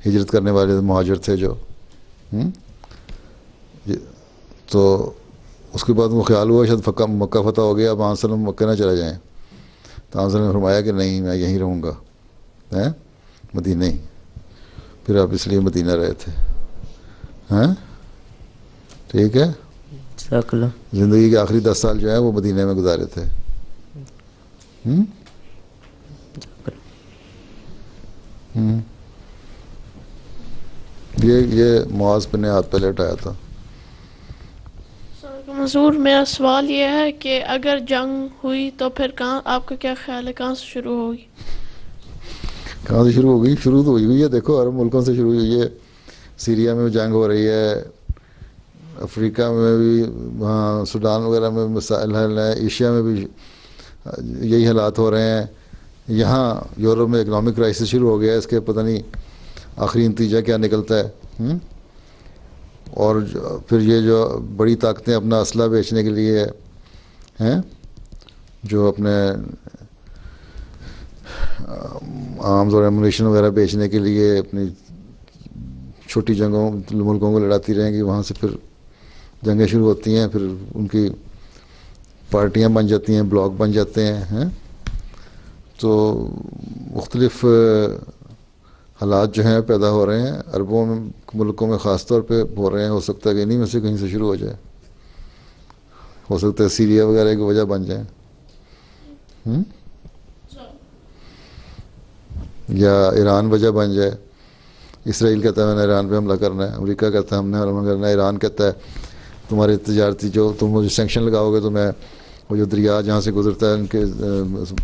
ہجرت کرنے والے مہاجر تھے جو. تو اس کے بعد وہ خیال ہوا شاید مکہ فتح ہو گیا، اب آن صلی اللہ علیہ وسلم مکہ نہ چلے جائیں. تو آن صلی اللہ علیہ وسلم نے فرمایا کہ نہیں، میں یہیں رہوں گا، مدینہ ہی. پھر آپ اس لیے مدینہ رہے تھے. ٹھیک ہے، زندگی کے آخری 10 سال جو ہیں وہ مدینہ میں گزارے تھے. یہ معاذ بن ہاتھ پہلے اٹھایا تھا. حضور میرا سوال یہ ہے کہ اگر جنگ ہوئی تو پھر کہاں، آپ کا کیا خیال ہے کہاں سے شروع ہوگی؟ کہاں سے شروع ہوگی؟ شروع تو ہوئی ہے، دیکھو عرب ملکوں سے شروع ہوئی ہے. سیریا میں جنگ ہو رہی ہے، افریقہ میں بھی، وہاں سوڈان وغیرہ میں مسائل حل ہیں، ایشیا میں بھی یہی حالات ہو رہے ہیں. یہاں یورپ میں اکنامک کرائسس شروع ہو گیا ہے، اس کے پتہ نہیں آخری نتیجہ کیا نکلتا ہے. اور پھر یہ جو بڑی طاقتیں اپنا اسلحہ بیچنے کے لیے ہیں، جو اپنے آرمز اور ایمونیشن وغیرہ بیچنے کے لیے اپنی چھوٹی جنگوں ملکوں کو لڑاتی رہیں گی، وہاں سے پھر جنگیں شروع ہوتی ہیں، پھر ان کی پارٹیاں بن جاتی ہیں، بلاک بن جاتے ہیں. تو مختلف حالات جو ہیں پیدا ہو رہے ہیں عربوں میں ملکوں میں خاص طور پہ ہو رہے ہیں. ہو سکتا ہے کہ انہیں میں سے کہیں سے شروع ہو جائے, ہو سکتا ہے سیریا وغیرہ کی وجہ بن جائیں, یا ایران وجہ بن جائے. اسرائیل کہتا ہے میں نے ایران پہ حملہ کرنا ہے, امریکہ کہتا ہے ہم نے حملہ کرنا ہے, ایران کہتا ہے تمہاری تجارتی جو تم مجھے سینکشن لگاؤ گے تو میں وہ جو دریا جہاں سے گزرتا ہے ان کے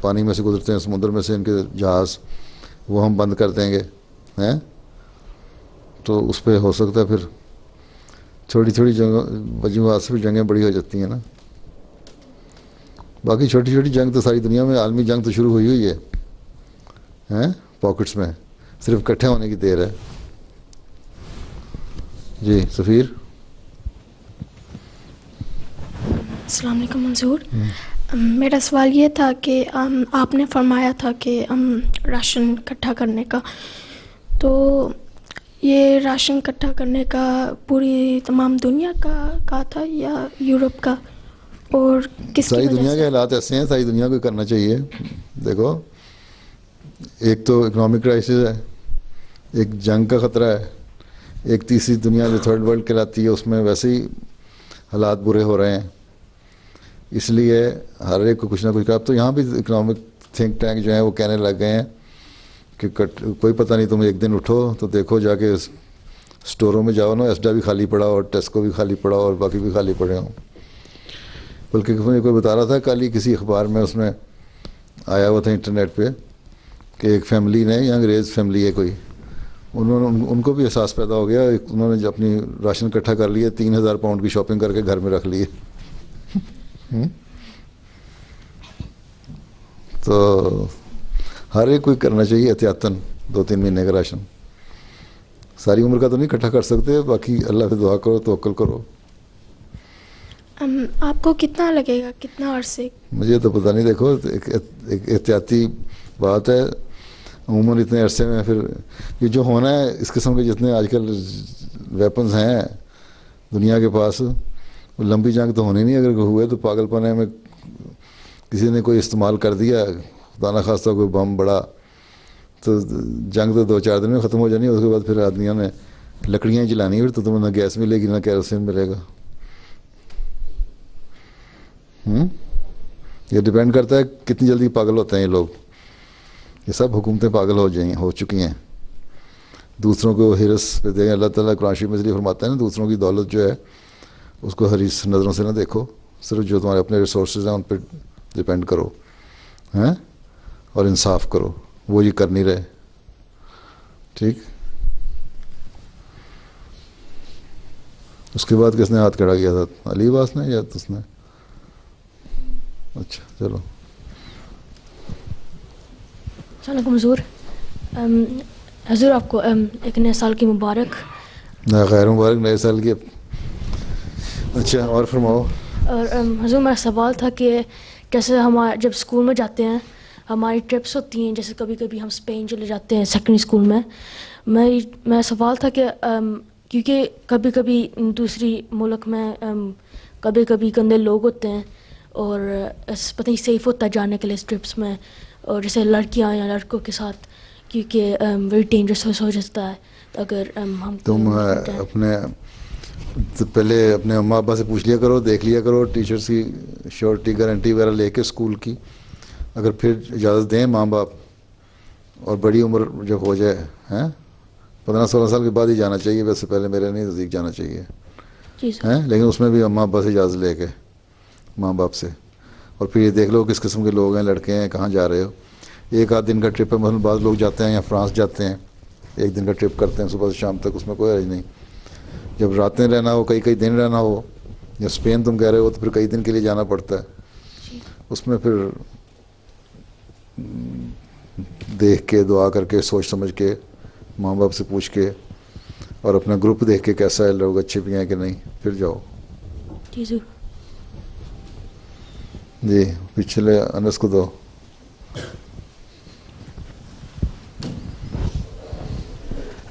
پانی میں سے گزرتے ہیں سمندر میں سے ان کے جہاز, وہ ہم بند کر دیں گے ہیں. تو اس پہ ہو سکتا ہے پھر چھوٹی چھوٹی وجوہات سے جنگیں بڑی ہو جاتی ہیں نا. باقی چھوٹی چھوٹی جنگ تو ساری دنیا میں عالمی جنگ تو شروع ہوئی ہے پاکٹس میں, صرف اکٹھے ہونے کی دیر ہے. جی سفیر. السلام علیکم منظور. میرا سوال یہ تھا کہ آپ نے فرمایا تھا کہ راشن اکٹھا کرنے کا, تو یہ راشن اکٹھا کرنے کا پوری تمام دنیا کا تھا یا یورپ کا, اور کس ساری دنیا کے حالات ایسے ہیں, ساری دنیا کو کرنا چاہیے. دیکھو ایک تو اکنامک کرائسس ہے, ایک جنگ کا خطرہ ہے, ایک تیسری دنیا جو تھرڈ ورلڈ کہلاتی ہے اس میں ویسے ہی حالات برے ہو رہے ہیں. اس لیے ہر ایک کو کچھ نہ کچھ کہا. اب تو یہاں بھی اکنامک تھنک ٹینک جو ہیں وہ کہنے لگ گئے ہیں کہ کوئی پتہ نہیں, تم ایک دن اٹھو تو دیکھو جا کے اسٹوروں میں جاؤ نا, ایسڈا بھی خالی پڑا اور ٹیسکو بھی خالی پڑا اور باقی بھی خالی پڑے ہوں. بلکہ مجھے کوئی بتا رہا تھا کل ہی کسی اخبار میں, اس میں آیا ہوا تھا انٹرنیٹ پہ کہ ایک فیملی نے, یا انگریز فیملی ہے کوئی, ان کو بھی احساس پیدا ہو گیا, انہوں نے اپنی راشن اکٹھا کر لیے, 3000 پاؤنڈ کی شاپنگ کر کے گھر میں رکھ لیے. تو ہر ایک کوئی کرنا چاہیے احتیاطاً 2-3 مہینے کا راشن. ساری عمر کا تو نہیں اکٹھا کر سکتے, باقی اللہ سے دعا کرو, توکل کرو. آپ کو کتنا لگے گا, کتنا عرصے؟ مجھے تو پتہ نہیں. دیکھو ایک احتیاطی بات ہے, عموماً اتنے عرصے میں پھر یہ جو ہونا ہے, اس قسم کے جتنے آج کل ویپنز ہیں دنیا کے پاس, وہ لمبی جنگ تو ہونی نہیں. اگر ہوئے تو پاگل پنے میں کسی نے کوئی استعمال کر دیا, خدا نہ خواستہ کوئی بم بڑا, تو جنگ تو 2-4 دن میں ختم ہو جانی ہے. اس کے بعد پھر آدمیوں نے لکڑیاں جلانی, پھر تو تمہیں نہ گیس ملے گی نہ کیروسین ملے گا. یہ ڈیپینڈ کرتا ہے کتنی جلدی پاگل ہوتے ہیں یہ لوگ. یہ سب حکومتیں پاگل ہو چکی ہیں, دوسروں کو ہرس پہ دیں. اللہ تعالیٰ قرآن شریف میں اس لیے فرماتا ہے نا, دوسروں کی دولت جو ہے اس کو حریص نظروں سے نہ دیکھو, صرف جو تمہارے اپنے ریسورسز ہیں ان پہ ڈپینڈ کرو ہیں, اور انصاف کرو. وہ یہ کر نہیں رہے. ٹھیک. اس کے بعد کس نے ہاتھ کھڑا کیا تھا, علی عباس نے یا اس نے؟ اچھا چلو. السلام علیکم حضور. حضور آپ کو ایک نئے سال کی مبارک. خیر مبارک نئے سال کی. اچھا اور فرماؤ. اور حضور میرا سوال تھا کہ جیسے ہمارے جب اسکول میں جاتے ہیں ہماری ٹرپس ہوتی ہیں, جیسے کبھی کبھی ہم اسپین چلے جاتے ہیں سیکنڈری اسکول میں. میرا سوال تھا کہ کیونکہ کبھی کبھی دوسری ملک میں کبھی کبھی گندے لوگ ہوتے ہیں اور پتہ نہیں سیف ہوتا ہے جانے کے لیے اس ٹرپس میں, اور جیسے لڑکیاں یا لڑکوں کے ساتھ, کیونکہ ویری ڈینجرس ہو جاتا ہے. اگر ہم تم اپنے پہلے اپنے اماں ابا سے پوچھ لیا کرو, دیکھ لیا کرو, ٹیچرس کی شیورٹی گارنٹی وغیرہ لے کے اسکول کی, اگر پھر اجازت دیں ماں باپ, اور بڑی عمر جب ہو جائے 15-16 سال کے بعد ہی جانا چاہیے. ویسے پہلے میرے نہیں نزدیک جانا چاہیے لیکن اس میں بھی اماں ابا سے اجازت لے کے, ماں باپ سے. اور پھر یہ دیکھ لو کس قسم کے لوگ ہیں, لڑکے ہیں, کہاں جا رہے ہو. 1-8 دن کا ٹرپ ہے, مثلاً بعض لوگ جاتے ہیں یا فرانس جاتے ہیں 1 دن کا ٹرپ کرتے ہیں صبح سے شام تک, اس میں کوئی حرج نہیں. جب راتیں رہنا ہو, کئی دن رہنا ہو, یا اسپین تم کہہ رہے ہو تو پھر کئی دن کے لیے جانا پڑتا ہے. اس میں پھر دیکھ کے, دعا کر کے, سوچ سمجھ کے, ماں باپ سے پوچھ کے, اور اپنا گروپ دیکھ کے کیسا ہے, لوگ اچھے بھی ہیں کہ نہیں, پھر جاؤ. جی پچھلے انس کو دو.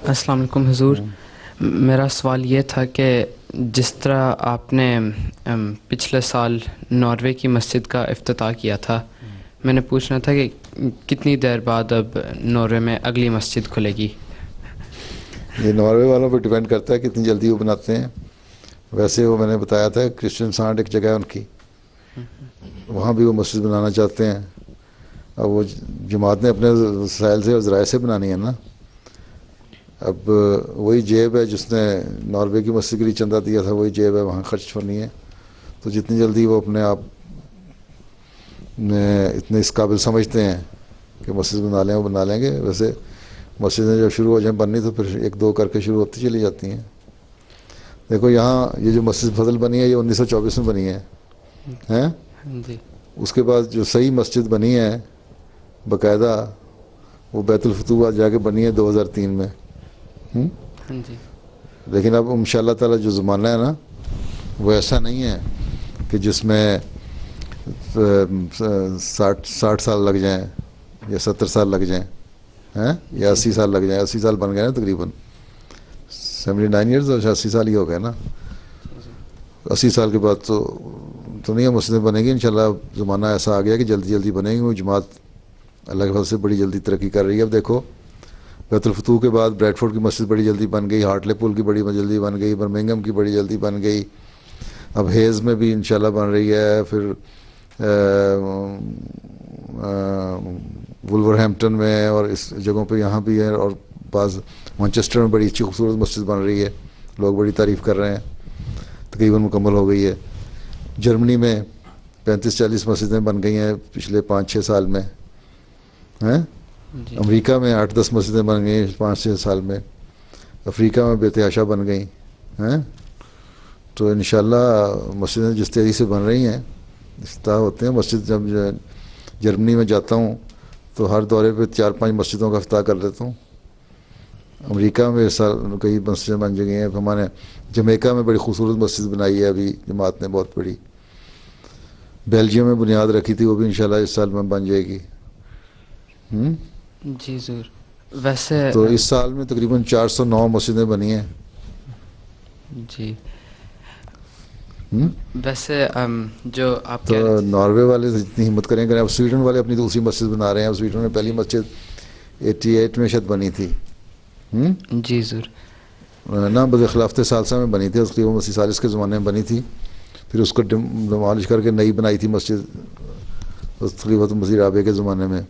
السلام علیکم حضور. میرا سوال یہ تھا کہ جس طرح آپ نے پچھلے سال ناروے کی مسجد کا افتتاح کیا تھا, میں نے پوچھنا تھا کہ کتنی دیر بعد اب ناروے میں اگلی مسجد کھلے گی؟ یہ ناروے والوں پہ ڈیپینڈ کرتا ہے کتنی جلدی وہ بناتے ہیں. ویسے وہ میں نے بتایا تھا کرسچن سانڈ ایک جگہ ہے ان کی, وہاں بھی وہ مسجد بنانا چاہتے ہیں. اب وہ جماعت نے اپنے وسائل سے اور ذرائع سے بنانی ہے نا. اب وہی جیب ہے جس نے ناروے کی مسجد کے لیے چندہ دیا تھا, وہی جیب ہے وہاں خرچ ہونی ہے. تو جتنی جلدی وہ اپنے آپ اتنے اس قابل سمجھتے ہیں کہ مسجد بنا لیں وہ بنا لیں گے. ویسے مسجدیں جب شروع ہو جائیں بننی تو پھر ایک دو کر کے شروع ہوتی چلی جاتی ہیں. دیکھو یہاں یہ جو مسجد فضل بنی ہے یہ 1924 میں بنی ہے جی. اس کے بعد جو صحیح مسجد بنی ہے باقاعدہ وہ بیت الفتوح جا کے بنی ہے 2003 میں. جی. لیکن اب انشاءاللہ تعالی جو زمانہ ہے نا وہ ایسا نہیں ہے کہ جس میں 60 سال لگ جائیں یا 70 سال لگ جائیں یا 80 سال لگ جائیں. 80 سال بن گئے نا تقریباً 79 ایئرز اور 80 سال ہی ہو گئے نا. 80 سال کے بعد تو نہیں مسجدیں بنے گی انشاءاللہ. زمانہ ایسا آ گیا کہ جلدی جلدی بنے گی. وہ جماعت اللہ کے فضل سے بڑی جلدی ترقی کر رہی ہے. اب دیکھو بیت الفتوح کے بعد بریڈ فورڈ کی مسجد بڑی جلدی بن گئی, ہارٹلے پول کی بڑی جلدی بن گئی, برمنگھم کی بڑی جلدی بن گئی, اب ہیز میں بھی انشاءاللہ بن رہی ہے, پھر ولورہیمپٹن میں اور اس جگہوں پہ یہاں بھی ہے, اور بعض مانچسٹر میں بڑی اچھی خوبصورت مسجد بن رہی ہے. لوگ بڑی تعریف کر رہے ہیں. تقریباً مکمل ہو گئی ہے. جرمنی میں 35-40 مسجدیں بن گئی ہیں پچھلے 5-6 سال میں. امریکہ میں 8-10 مسجدیں بن گئی 5-6 سال میں. افریقہ میں بے تحاشا بن گئی ہیں. تو انشاءاللہ مسجدیں جس تیزی سے بن رہی ہیں افتتاح ہوتے ہیں. مسجد جب جرمنی میں جاتا ہوں تو ہر دورے پہ 4-5 مسجدوں کا افتتاح کر لیتا ہوں. امریکہ میں اس سال کئی مسجدیں بن گئی ہیں. ہمارے جمیکا میں بڑی خوبصورت مسجد بنائی ہے ابھی جماعت نے بہت بڑی. بیلجیم میں بنیاد رکھی تھی, وہ بھی انشاءاللہ اس سال میں بن جائے گی. جی ضرور. ویسے تو اس سال میں تقریباً 409 مسجدیں بنی ہیں. جی. ویسے جو آپ تو ناروے والے جتنی ہمت کریں گے. اب سویڈن والے اپنی دوسری مسجد بنا رہے ہیں. اب سویڈن میں پہلی مسجد 88 میں شاید بنی تھی. جی ضرور. نا خلافت ثالثہ میں بنی تھی, تقریباً مسیح ثالث کے زمانے میں بنی تھی. پھر اس کو ڈیمالش کر کے نئی بنائی تھی مسجد خلیفۃ مسیح رابع کے زمانے میں.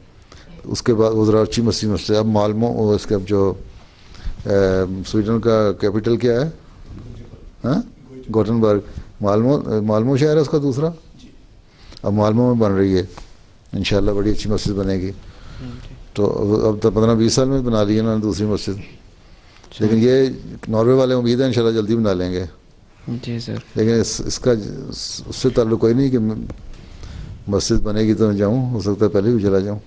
اس کے بعد وہ ذرا اچھی مسجد. اب مالمو اس کے اب جو سویڈن کا کیپٹل کیا ہے گوٹنبرگ. مالمو شہر ہے اس کا دوسرا. اب مالمو میں بن رہی ہے انشاءاللہ بڑی اچھی مسجد بنے گی. تو اب تو 15-20 سال میں بنا لی ہے نا دوسری مسجد. لیکن یہ ناروے والے امید ہے انشاءاللہ جلدی بنا لیں گے. جی سر. لیکن اس کا اس سے تعلق کوئی نہیں کہ مسجد بنے گی تو میں جاؤں, ہو سکتا ہے پہلے بھی چلا جاؤں.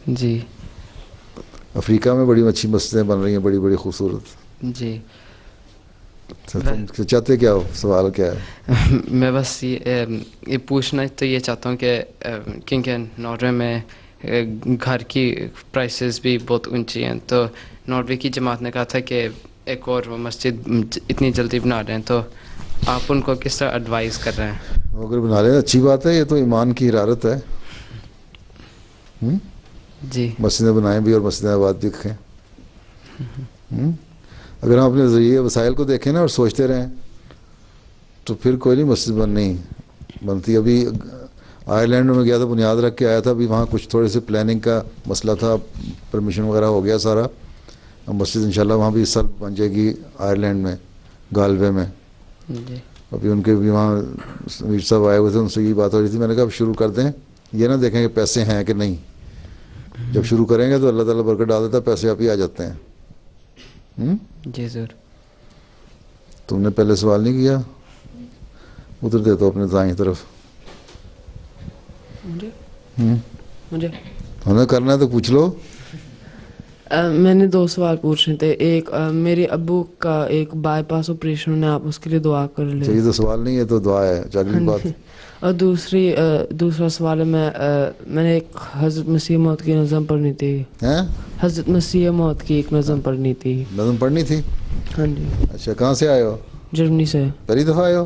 جی. افریقہ میں بڑی اچھی مسجدیں بن رہی ہیں بڑی بڑی خوبصورت. جی. تم چاہتے کیا ہو, سوال کیا ہے؟ میں بس یہ پوچھنا تو یہ چاہتا ہوں کہ کیونکہ ناروے میں گھر کی پرائسز بھی بہت اونچی ہیں, تو ناروے کی جماعت نے کہا تھا کہ ایک اور مسجد اتنی جلدی بنا رہے ہیں, تو آپ ان کو کس طرح ایڈوائز کر رہے ہیں؟ اگر بنا لیں اچھی بات ہے. یہ تو ایمان کی حرارت ہے. جی. مسجدیں بنائیں بھی اور مسجدیں آباد بھی رکھیں. اگر ہم اپنے ذریعے وسائل کو دیکھیں نا اور سوچتے رہیں تو پھر کوئی نہیں مسجد بنتی. ابھی آئرلینڈ میں گیا تھا, بنیاد رکھ کے آیا تھا. ابھی وہاں کچھ تھوڑے سے پلاننگ کا مسئلہ تھا, پرمیشن وغیرہ ہو گیا سارا. اب مسجد انشاءاللہ وہاں بھی اس سال بن جائے گی آئرلینڈ میں گالوے میں. ابھی ان کے بھی وہاں امیر صاحب آئے ہوئے تھے, ان سے یہ بات ہو رہی تھی. میں نے کہا اب شروع کر دیں, یہ نہ دیکھیں کہ پیسے ہیں کہ نہیں. جب شروع کریں گے تو اللہ تعالیٰ برکت ڈال دیتا ہے, پیسے آپ ہی آ جاتے ہیں. جی ضرور. تم نے پہلے سوال نہیں کیا, ادھر دے تو اپنے دائیں طرف. مجھے ہمیں کرنا ہے تو پوچھ لو. میں نے 2 سوال پوچھنے تھے. ایک میرے ابو کا ایک بائی پاس آپریشن ہے, آپ اس کے لیے دعا کر لیں. یہ تو سوال نہیں ہے, تو دعا ہے. اگلی بات. اور دوسرا سوال ہے, میں نے ایک حضرت مسیح موت کی نظم پڑھنی تھی. حضرت مسیح موت کی ایک نظم پڑھنی تھی. نظم پڑھنی تھی؟ ہاں جی. اچھا, کہاں سے آئے ہو؟ جرمنی سے. پہلی دفعہ آئے ہو؟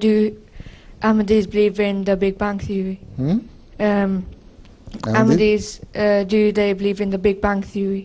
do Ahmadis believe in the Big Bang Theory? Ahmadis, do they believe in the Big Bang Theory?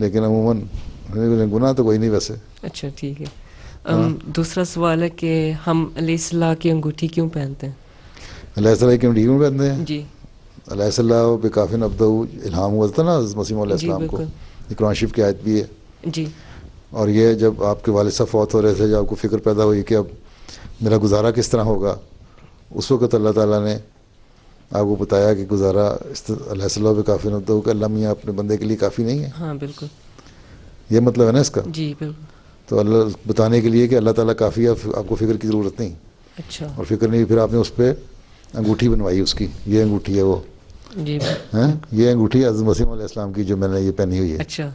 لیکن عموماً گناہ تو کوئی نہیں ویسے. اچھا ٹھیک ہے. دوسرا سوال ہے کہ ہم علیہ السلام کی انگوٹھی کیوں پہنتے ہیں؟ علیہ السلام کی انگوٹھی کیوں پہنتے ہیں؟ جی علیہ السلام پہ کافی نبدہ الہام ہوا تھا نا مسیح علیہ السلام کو. یہ قرآن شریف کی آیت بھی ہے. جی. اور یہ جب آپ کے والد صاحب فوت ہو رہے تھے، جب آپ کو فکر پیدا ہوئی کہ اب میرا گزارا کس طرح ہوگا، اس وقت اللہ تعالیٰ نے آپ کو بتایا کہ گزارا علیہ السلام پہ کافی نبدہ ہو کہ اللہ میاں اپنے بندے کے لیے کافی نہیں ہے. ہاں بالکل. یہ مطلب ہے نا اس کا. جی بالکل. تو اللہ بتانے کے لیے کہ اللہ تعالیٰ کافی ہے، آپ کو فکر کی ضرورت نہیں. اچھا. اور فکر نہیں، پھر آپ نے اس پہ انگوٹھی بنوائی اس کی. یہ انگوٹھی ہے وہ. جی. یہ انگوٹھی حضرت مسیح علیہ السلام کی جو میں نے یہ پہنی ہوئی ہے. اچھا.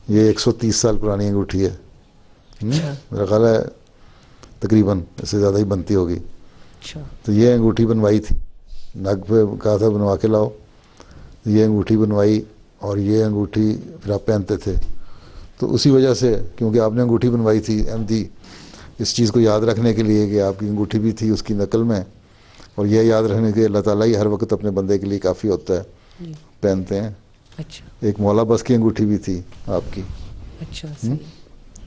یہ 130 سال پرانی انگوٹھی ہے. میرا خیال ہے تقریباً اس سے زیادہ ہی بنتی ہوگی. اچھا. تو یہ انگوٹھی بنوائی تھی، نگ پہ کہا تھا بنوا کے لاؤ. یہ انگوٹھی بنوائی اور یہ انگوٹھی پھر آپ پہنتے تھے. تو اسی وجہ سے کیونکہ آپ نے انگوٹھی بنوائی تھی احمدی اس چیز کو یاد رکھنے کے لیے کہ آپ کی انگوٹھی بھی تھی اس کی نقل میں، اور یہ یاد رکھنے کے اللہ تعالیٰ ہی ہر وقت اپنے بندے کے لیے کافی ہوتا ہے، پہنتے ہیں. اچھا. ایک مولا بس کی انگوٹھی بھی تھی آپ کی. اچھا.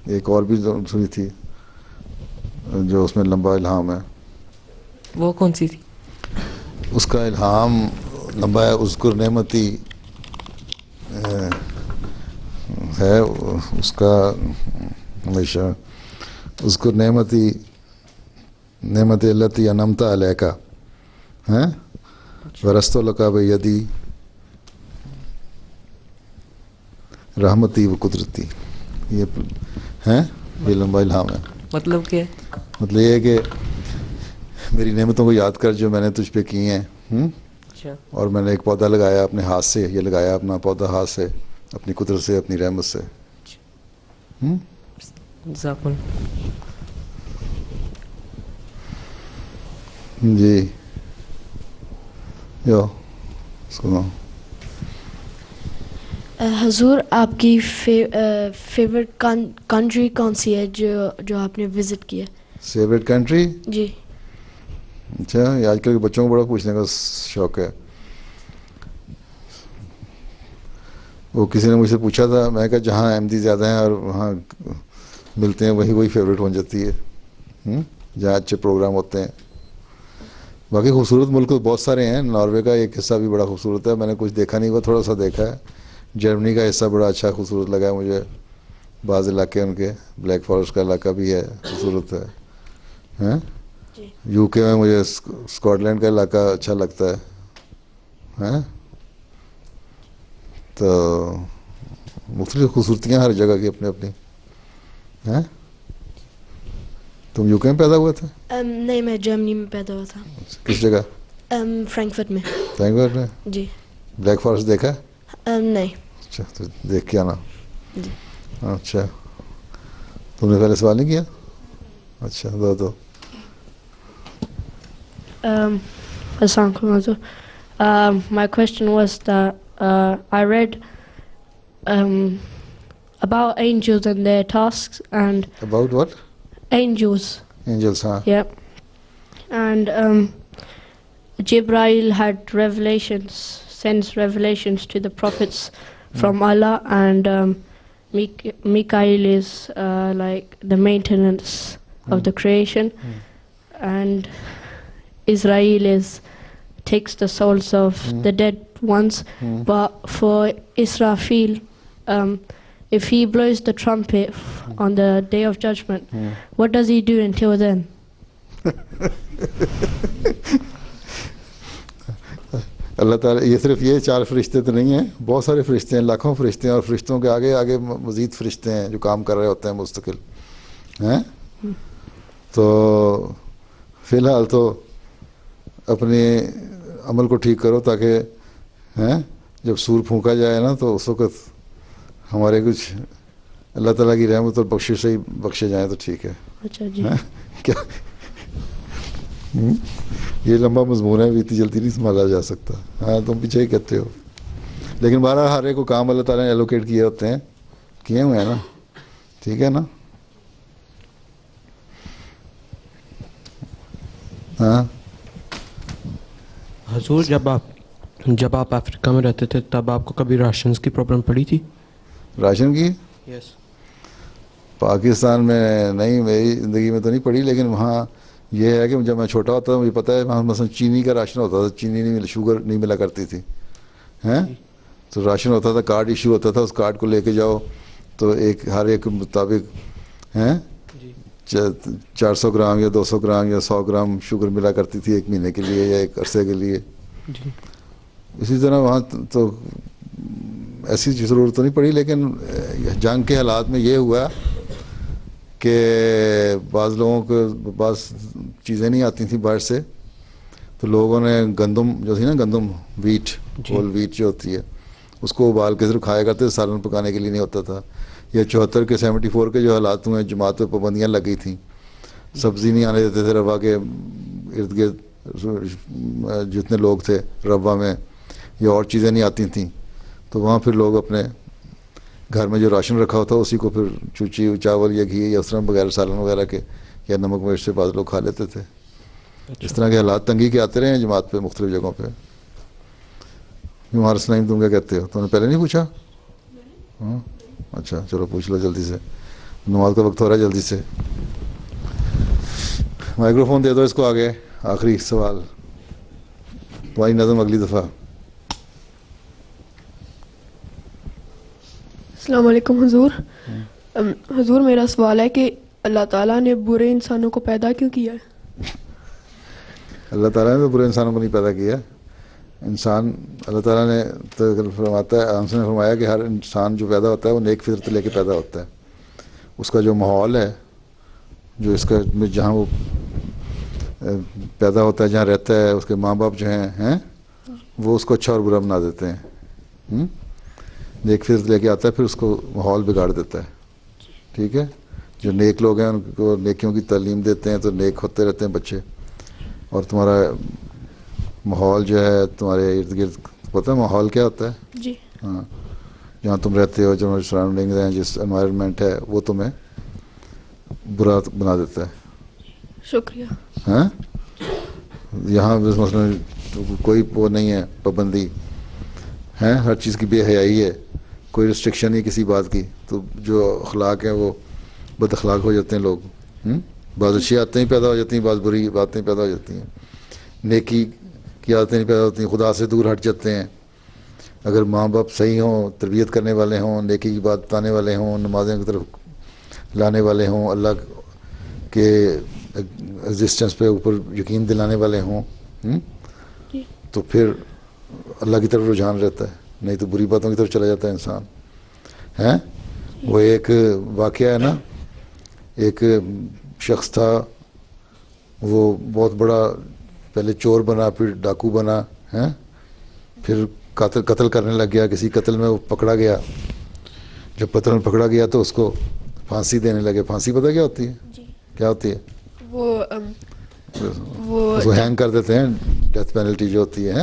ایک اور بھی سنی تھی جو اس میں لمبا الہام ہے. وہ کون سی تھی؟ اس کا الہام لمبا ہے. اذکر نعمتی ہے اس کا ہمیشہ. اذکر نعمتی نعمت التی انعمت علیک ہیں ورثت لک بیدی رحمتی و قدرتی. یہ ہیں یہ لمبا الہام ہے. مطلب کیا ہے؟ مطلب یہ ہے کہ میری نعمتوں کو یاد کر جو میں نے تجھ پہ کی ہیں. اور میں نے ایک پودا لگایا اپنے ہاتھ سے، یہ لگایا اپنا پودا ہاتھ سے، اپنی قدرت سے، اپنی رحمت سے. جی جو سنو. حضور آپ کی فیوریٹ کنٹری کون سی ہے جو آپ نے وزٹ کی ہے؟ Favourite country? جی. اچھا، یہ آج کل کے بچوں کو بڑا پوچھنے کا شوق ہے. وہ کسی نے مجھ سے پوچھا تھا، میں کہا جہاں احمدی زیادہ ہیں اور وہاں ملتے ہیں وہی فیوریٹ بن جاتی ہے، جہاں اچھے پروگرام ہوتے ہیں. باقی خوبصورت ملک بہت سارے ہیں. ناروے کا ایک حصہ بھی بڑا خوبصورت ہے، میں نے کچھ دیکھا نہیں ہوا، تھوڑا سا دیکھا ہے. جرمنی کا حصہ بڑا اچھا خوبصورت لگا ہے مجھے. بعض علاقے ان کے بلیک فارسٹ کا علاقہ بھی ہے، خوبصورت ہے. یو کے میں مجھے اسکاٹ لینڈ کا علاقہ اچھا لگتا ہے. تو مختلف خوبصورتیاں ہر جگہ کی اپنی اپنی ہیں. تم یو کے میں پیدا ہوئے تھے؟ نہیں، میں جرمنی میں پیدا ہوا تھا. کس جگہ؟ فرینکفرٹ میں. فرینکفرٹ میں؟ جی. بلیک فارسٹ دیکھا؟ نہیں. اچھا، تو دیکھ کے آنا. اچھا، تم نے پہلے سوال نہیں کیا؟ اچھا، دو. My question was that I read about angels and their tasks and about what? Angels. Angels, huh? Yeah. And Jibreel had sends revelations to the prophets from Allah, and Mikael is like the maintenance of the creation, and Israel takes the souls of the dead ones. But for Israfil, if he blows the trumpet on the day of judgment, what does he do until then? اللہ تعالیٰ یہ صرف یہ 4 فرشتے تو نہیں ہیں، بہت سارے فرشتے ہیں، لاکھوں فرشتے ہیں، اور فرشتوں کے آگے آگے مزید فرشتے ہیں جو کام کر رہے ہوتے ہیں مستقل ہیں. تو فی الحال تو اپنے عمل کو ٹھیک کرو تاکہ جب سور پھونکا جائے نا تو اس وقت ہمارے کچھ اللہ تعالیٰ کی رحمت اور بخشش سے ہی بخشے جائیں تو ٹھیک ہے. اچھا جی. کیا یہ لمبا مضمون ہے، اتنی جلدی نہیں سنبھالا جا سکتا. ہاں تم پیچھے ہی کہتے ہو، لیکن بہرحال ہر ایک کو کام اللہ تعالیٰ نے ایلوکیٹ کیے ہوتے ہیں، کیے ہوئے ہیں نا. ٹھیک ہے نا. ہاں حضور، جب آپ افریقہ میں رہتے تھے تب آپ کو کبھی راشنز کی پرابلم پڑی تھی؟ راشن کی یس. پاکستان میں نہیں، میری زندگی میں تو نہیں پڑی، لیکن وہاں یہ ہے کہ جب میں چھوٹا ہوتا تھا مجھے پتہ ہے وہاں مثلا چینی کا راشن ہوتا تھا، چینی نہیں ملا، شوگر نہیں ملا کرتی تھی ہیں، تو راشن ہوتا تھا، کارڈ ایشو ہوتا تھا، اس کارڈ کو لے کے جاؤ تو ہر ایک مطابق ہیں 400 گرام یا 200 گرام یا 100 گرام شوگر ملا کرتی تھی ایک مہینے کے لیے یا ایک عرصے کے لیے. اسی طرح وہاں تو ایسی ضرورت تو نہیں پڑی، لیکن جنگ کے حالات میں یہ ہوا کہ بعض لوگوں کو بعض چیزیں نہیں آتی تھیں باہر سے، تو لوگوں نے گندم جو تھی نا، گندم ویٹ، ہول ویٹ جو ہوتی ہے، اس کو ابال کے صرف کھایا کرتے تھے، سالن پکانے کے لیے نہیں ہوتا تھا. یا 74 کے 74 کے جو حالات ہوئے، جماعت پہ پابندیاں لگی تھیں، سبزی نہیں آنے دیتے تھے روا کے ارد گرد جتنے لوگ تھے روا میں، یا اور چیزیں نہیں آتی تھیں، تو وہاں پھر لوگ اپنے گھر میں جو راشن رکھا ہوتا اسی کو پھر چوچی چاول یا گھی یا اس طرح بغیر سالن وغیرہ کے یا نمک مرچ سے بعض لوگ کھا لیتے تھے. اس طرح کے حالات تنگی کے آتے رہے ہیں جماعت پہ مختلف جگہوں پہ. ہمارا سنائم تم کیا کہتے ہو؟ تم نے پہلے نہیں پوچھا؟ ہاں اچھا چلو پوچھ لو جلدی سے، نماز کا وقت ہو رہا ہے، جلدی سے مائکرو فون دے دو اس کو آگے. آخری سوال تمہاری نظم اگلی دفعہ. السلام علیکم حضور. حضور میرا سوال ہے کہ اللہ تعالیٰ نے برے انسانوں کو پیدا کیوں کیا ہے؟ اللہ تعالیٰ نے تو برے انسانوں کو نہیں پیدا کیا. انسان اللہ تعالیٰ نے تو فرماتا ہے، ہم سے نے فرمایا کہ ہر انسان جو پیدا ہوتا ہے وہ نیک فطرت لے کے پیدا ہوتا ہے. اس کا جو ماحول ہے، جو اس کا جہاں وہ پیدا ہوتا ہے، جہاں رہتا ہے، اس کے ماں باپ جو ہیں وہ اس کو اچھا اور برا بنا دیتے ہیں. نیک فطرت لے کے آتا ہے، پھر اس کو ماحول بگاڑ دیتا ہے. ٹھیک ہے، جو نیک لوگ ہیں ان کو نیکیوں کی تعلیم دیتے ہیں تو نیک ہوتے رہتے ہیں بچے. اور تمہارا ماحول جو ہے تمہارے ارد گرد، پتہ ہے ماحول کیا ہوتا ہے؟ جی ہاں، جہاں تم رہتے ہو، جو سراؤنڈنگز ہیں، جس انوائرمنٹ ہے، وہ تمہیں برا بنا دیتا ہے. شکریہ. ہاں، یہاں مثلا کوئی وہ نہیں ہے پابندی ہے، ہر چیز کی بے حیائی ہے، کوئی ریسٹرکشن نہیں کسی بات کی، تو جو اخلاق ہیں وہ بد اخلاق ہو جاتے ہیں لوگ. بعض اچھی عادتیں ہی پیدا ہو جاتی ہیں، بعض بری باتیں پیدا ہو جاتی ہیں، نیکی کی عادتیں نہیں پیدا ہوتی ہیں، خدا سے دور ہٹ جاتے ہیں. اگر ماں باپ صحیح ہوں، تربیت کرنے والے ہوں، نیکی کی بات بتانے والے ہوں، نمازیں کی طرف لانے والے ہوں، اللہ کے ایگزسٹنس پہ اوپر یقین دلانے والے ہوں، تو پھر اللہ کی طرف رجحان رہتا ہے. نہیں تو بری باتوں کی طرف چلا جاتا ہے انسان. ہیں وہ ایک واقعہ ہے نا، ایک شخص تھا، وہ بہت بڑا پہلے چور بنا، پھر ڈاکو بنا، ہیں پھر قتل کرنے لگ گیا. کسی قتل میں وہ پکڑا گیا. جب قتل میں پکڑا گیا تو اس کو پھانسی دینے لگے. پھانسی پتہ کیا ہوتی ہے؟ کیا ہوتی ہے؟ وہ اس کو ہینگ کر دیتے ہیں، ڈیتھ پینلٹی جو ہوتی ہے.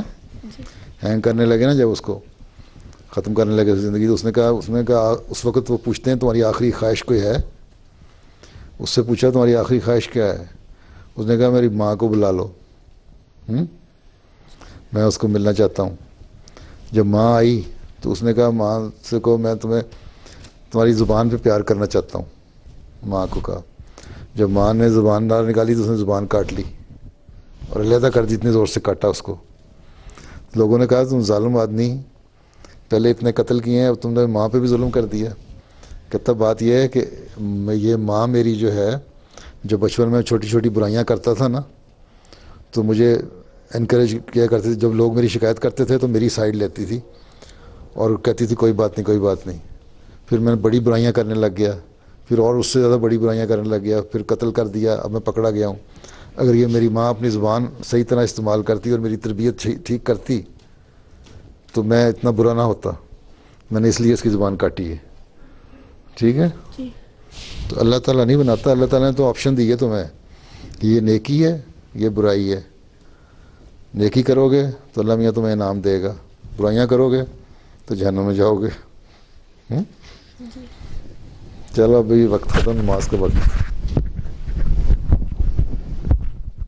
ہینگ کرنے لگے نا، جب اس کو ختم کرنے لگے زندگی، تو اس نے کہا اس وقت وہ پوچھتے ہیں تمہاری آخری خواہش کوئی ہے؟ اس سے پوچھا تمہاری آخری خواہش کیا ہے؟ اس نے کہا میری ماں کو بلا لو، میں اس کو ملنا چاہتا ہوں. جب ماں آئی تو اس نے کہا ماں سے کو میں تمہاری زبان پہ پیار کرنا چاہتا ہوں. ماں کو کہا. جب ماں نے زبان باہر نکالی تو اس نے زبان کاٹ لی اور علیحدہ کر دی، اتنے زور سے کاٹا اس کو. لوگوں نے کہا تم ظالم آدمی، پہلے اتنے قتل کیے ہیں، اب تم نے ماں پہ بھی ظلم کر دیا. کہتا بات یہ ہے کہ یہ ماں میری جو ہے، جو بچپن میں چھوٹی چھوٹی برائیاں کرتا تھا نا، تو مجھے انکریج کیا کرتی تھی. جب لوگ میری شکایت کرتے تھے تو میری سائڈ لیتی تھی اور کہتی تھی کوئی بات نہیں کوئی بات نہیں. پھر میں بڑی برائیاں کرنے لگ گیا، پھر اور اس سے زیادہ بڑی برائیاں کرنے لگ گیا، پھر قتل کر دیا، اب میں پکڑا گیا ہوں. اگر یہ میری ماں اپنی زبان صحیح طرح استعمال کرتی اور میری تربیت ٹھیک کرتی تو میں اتنا برا نہ ہوتا. میں نے اس لیے اس کی زبان کاٹی ہے. ٹھیک ہے، تو اللہ تعالیٰ نہیں بناتا. اللہ تعالیٰ نے تو آپشن دی ہے تمہیں کہ یہ نیکی ہے، یہ برائی ہے. نیکی کرو گے تو اللہ میاں تمہیں انعام دے گا، برائیاں کرو گے تو جہنم میں جاؤ گے. چلو ابھی وقت ختم، نماز کا وقت.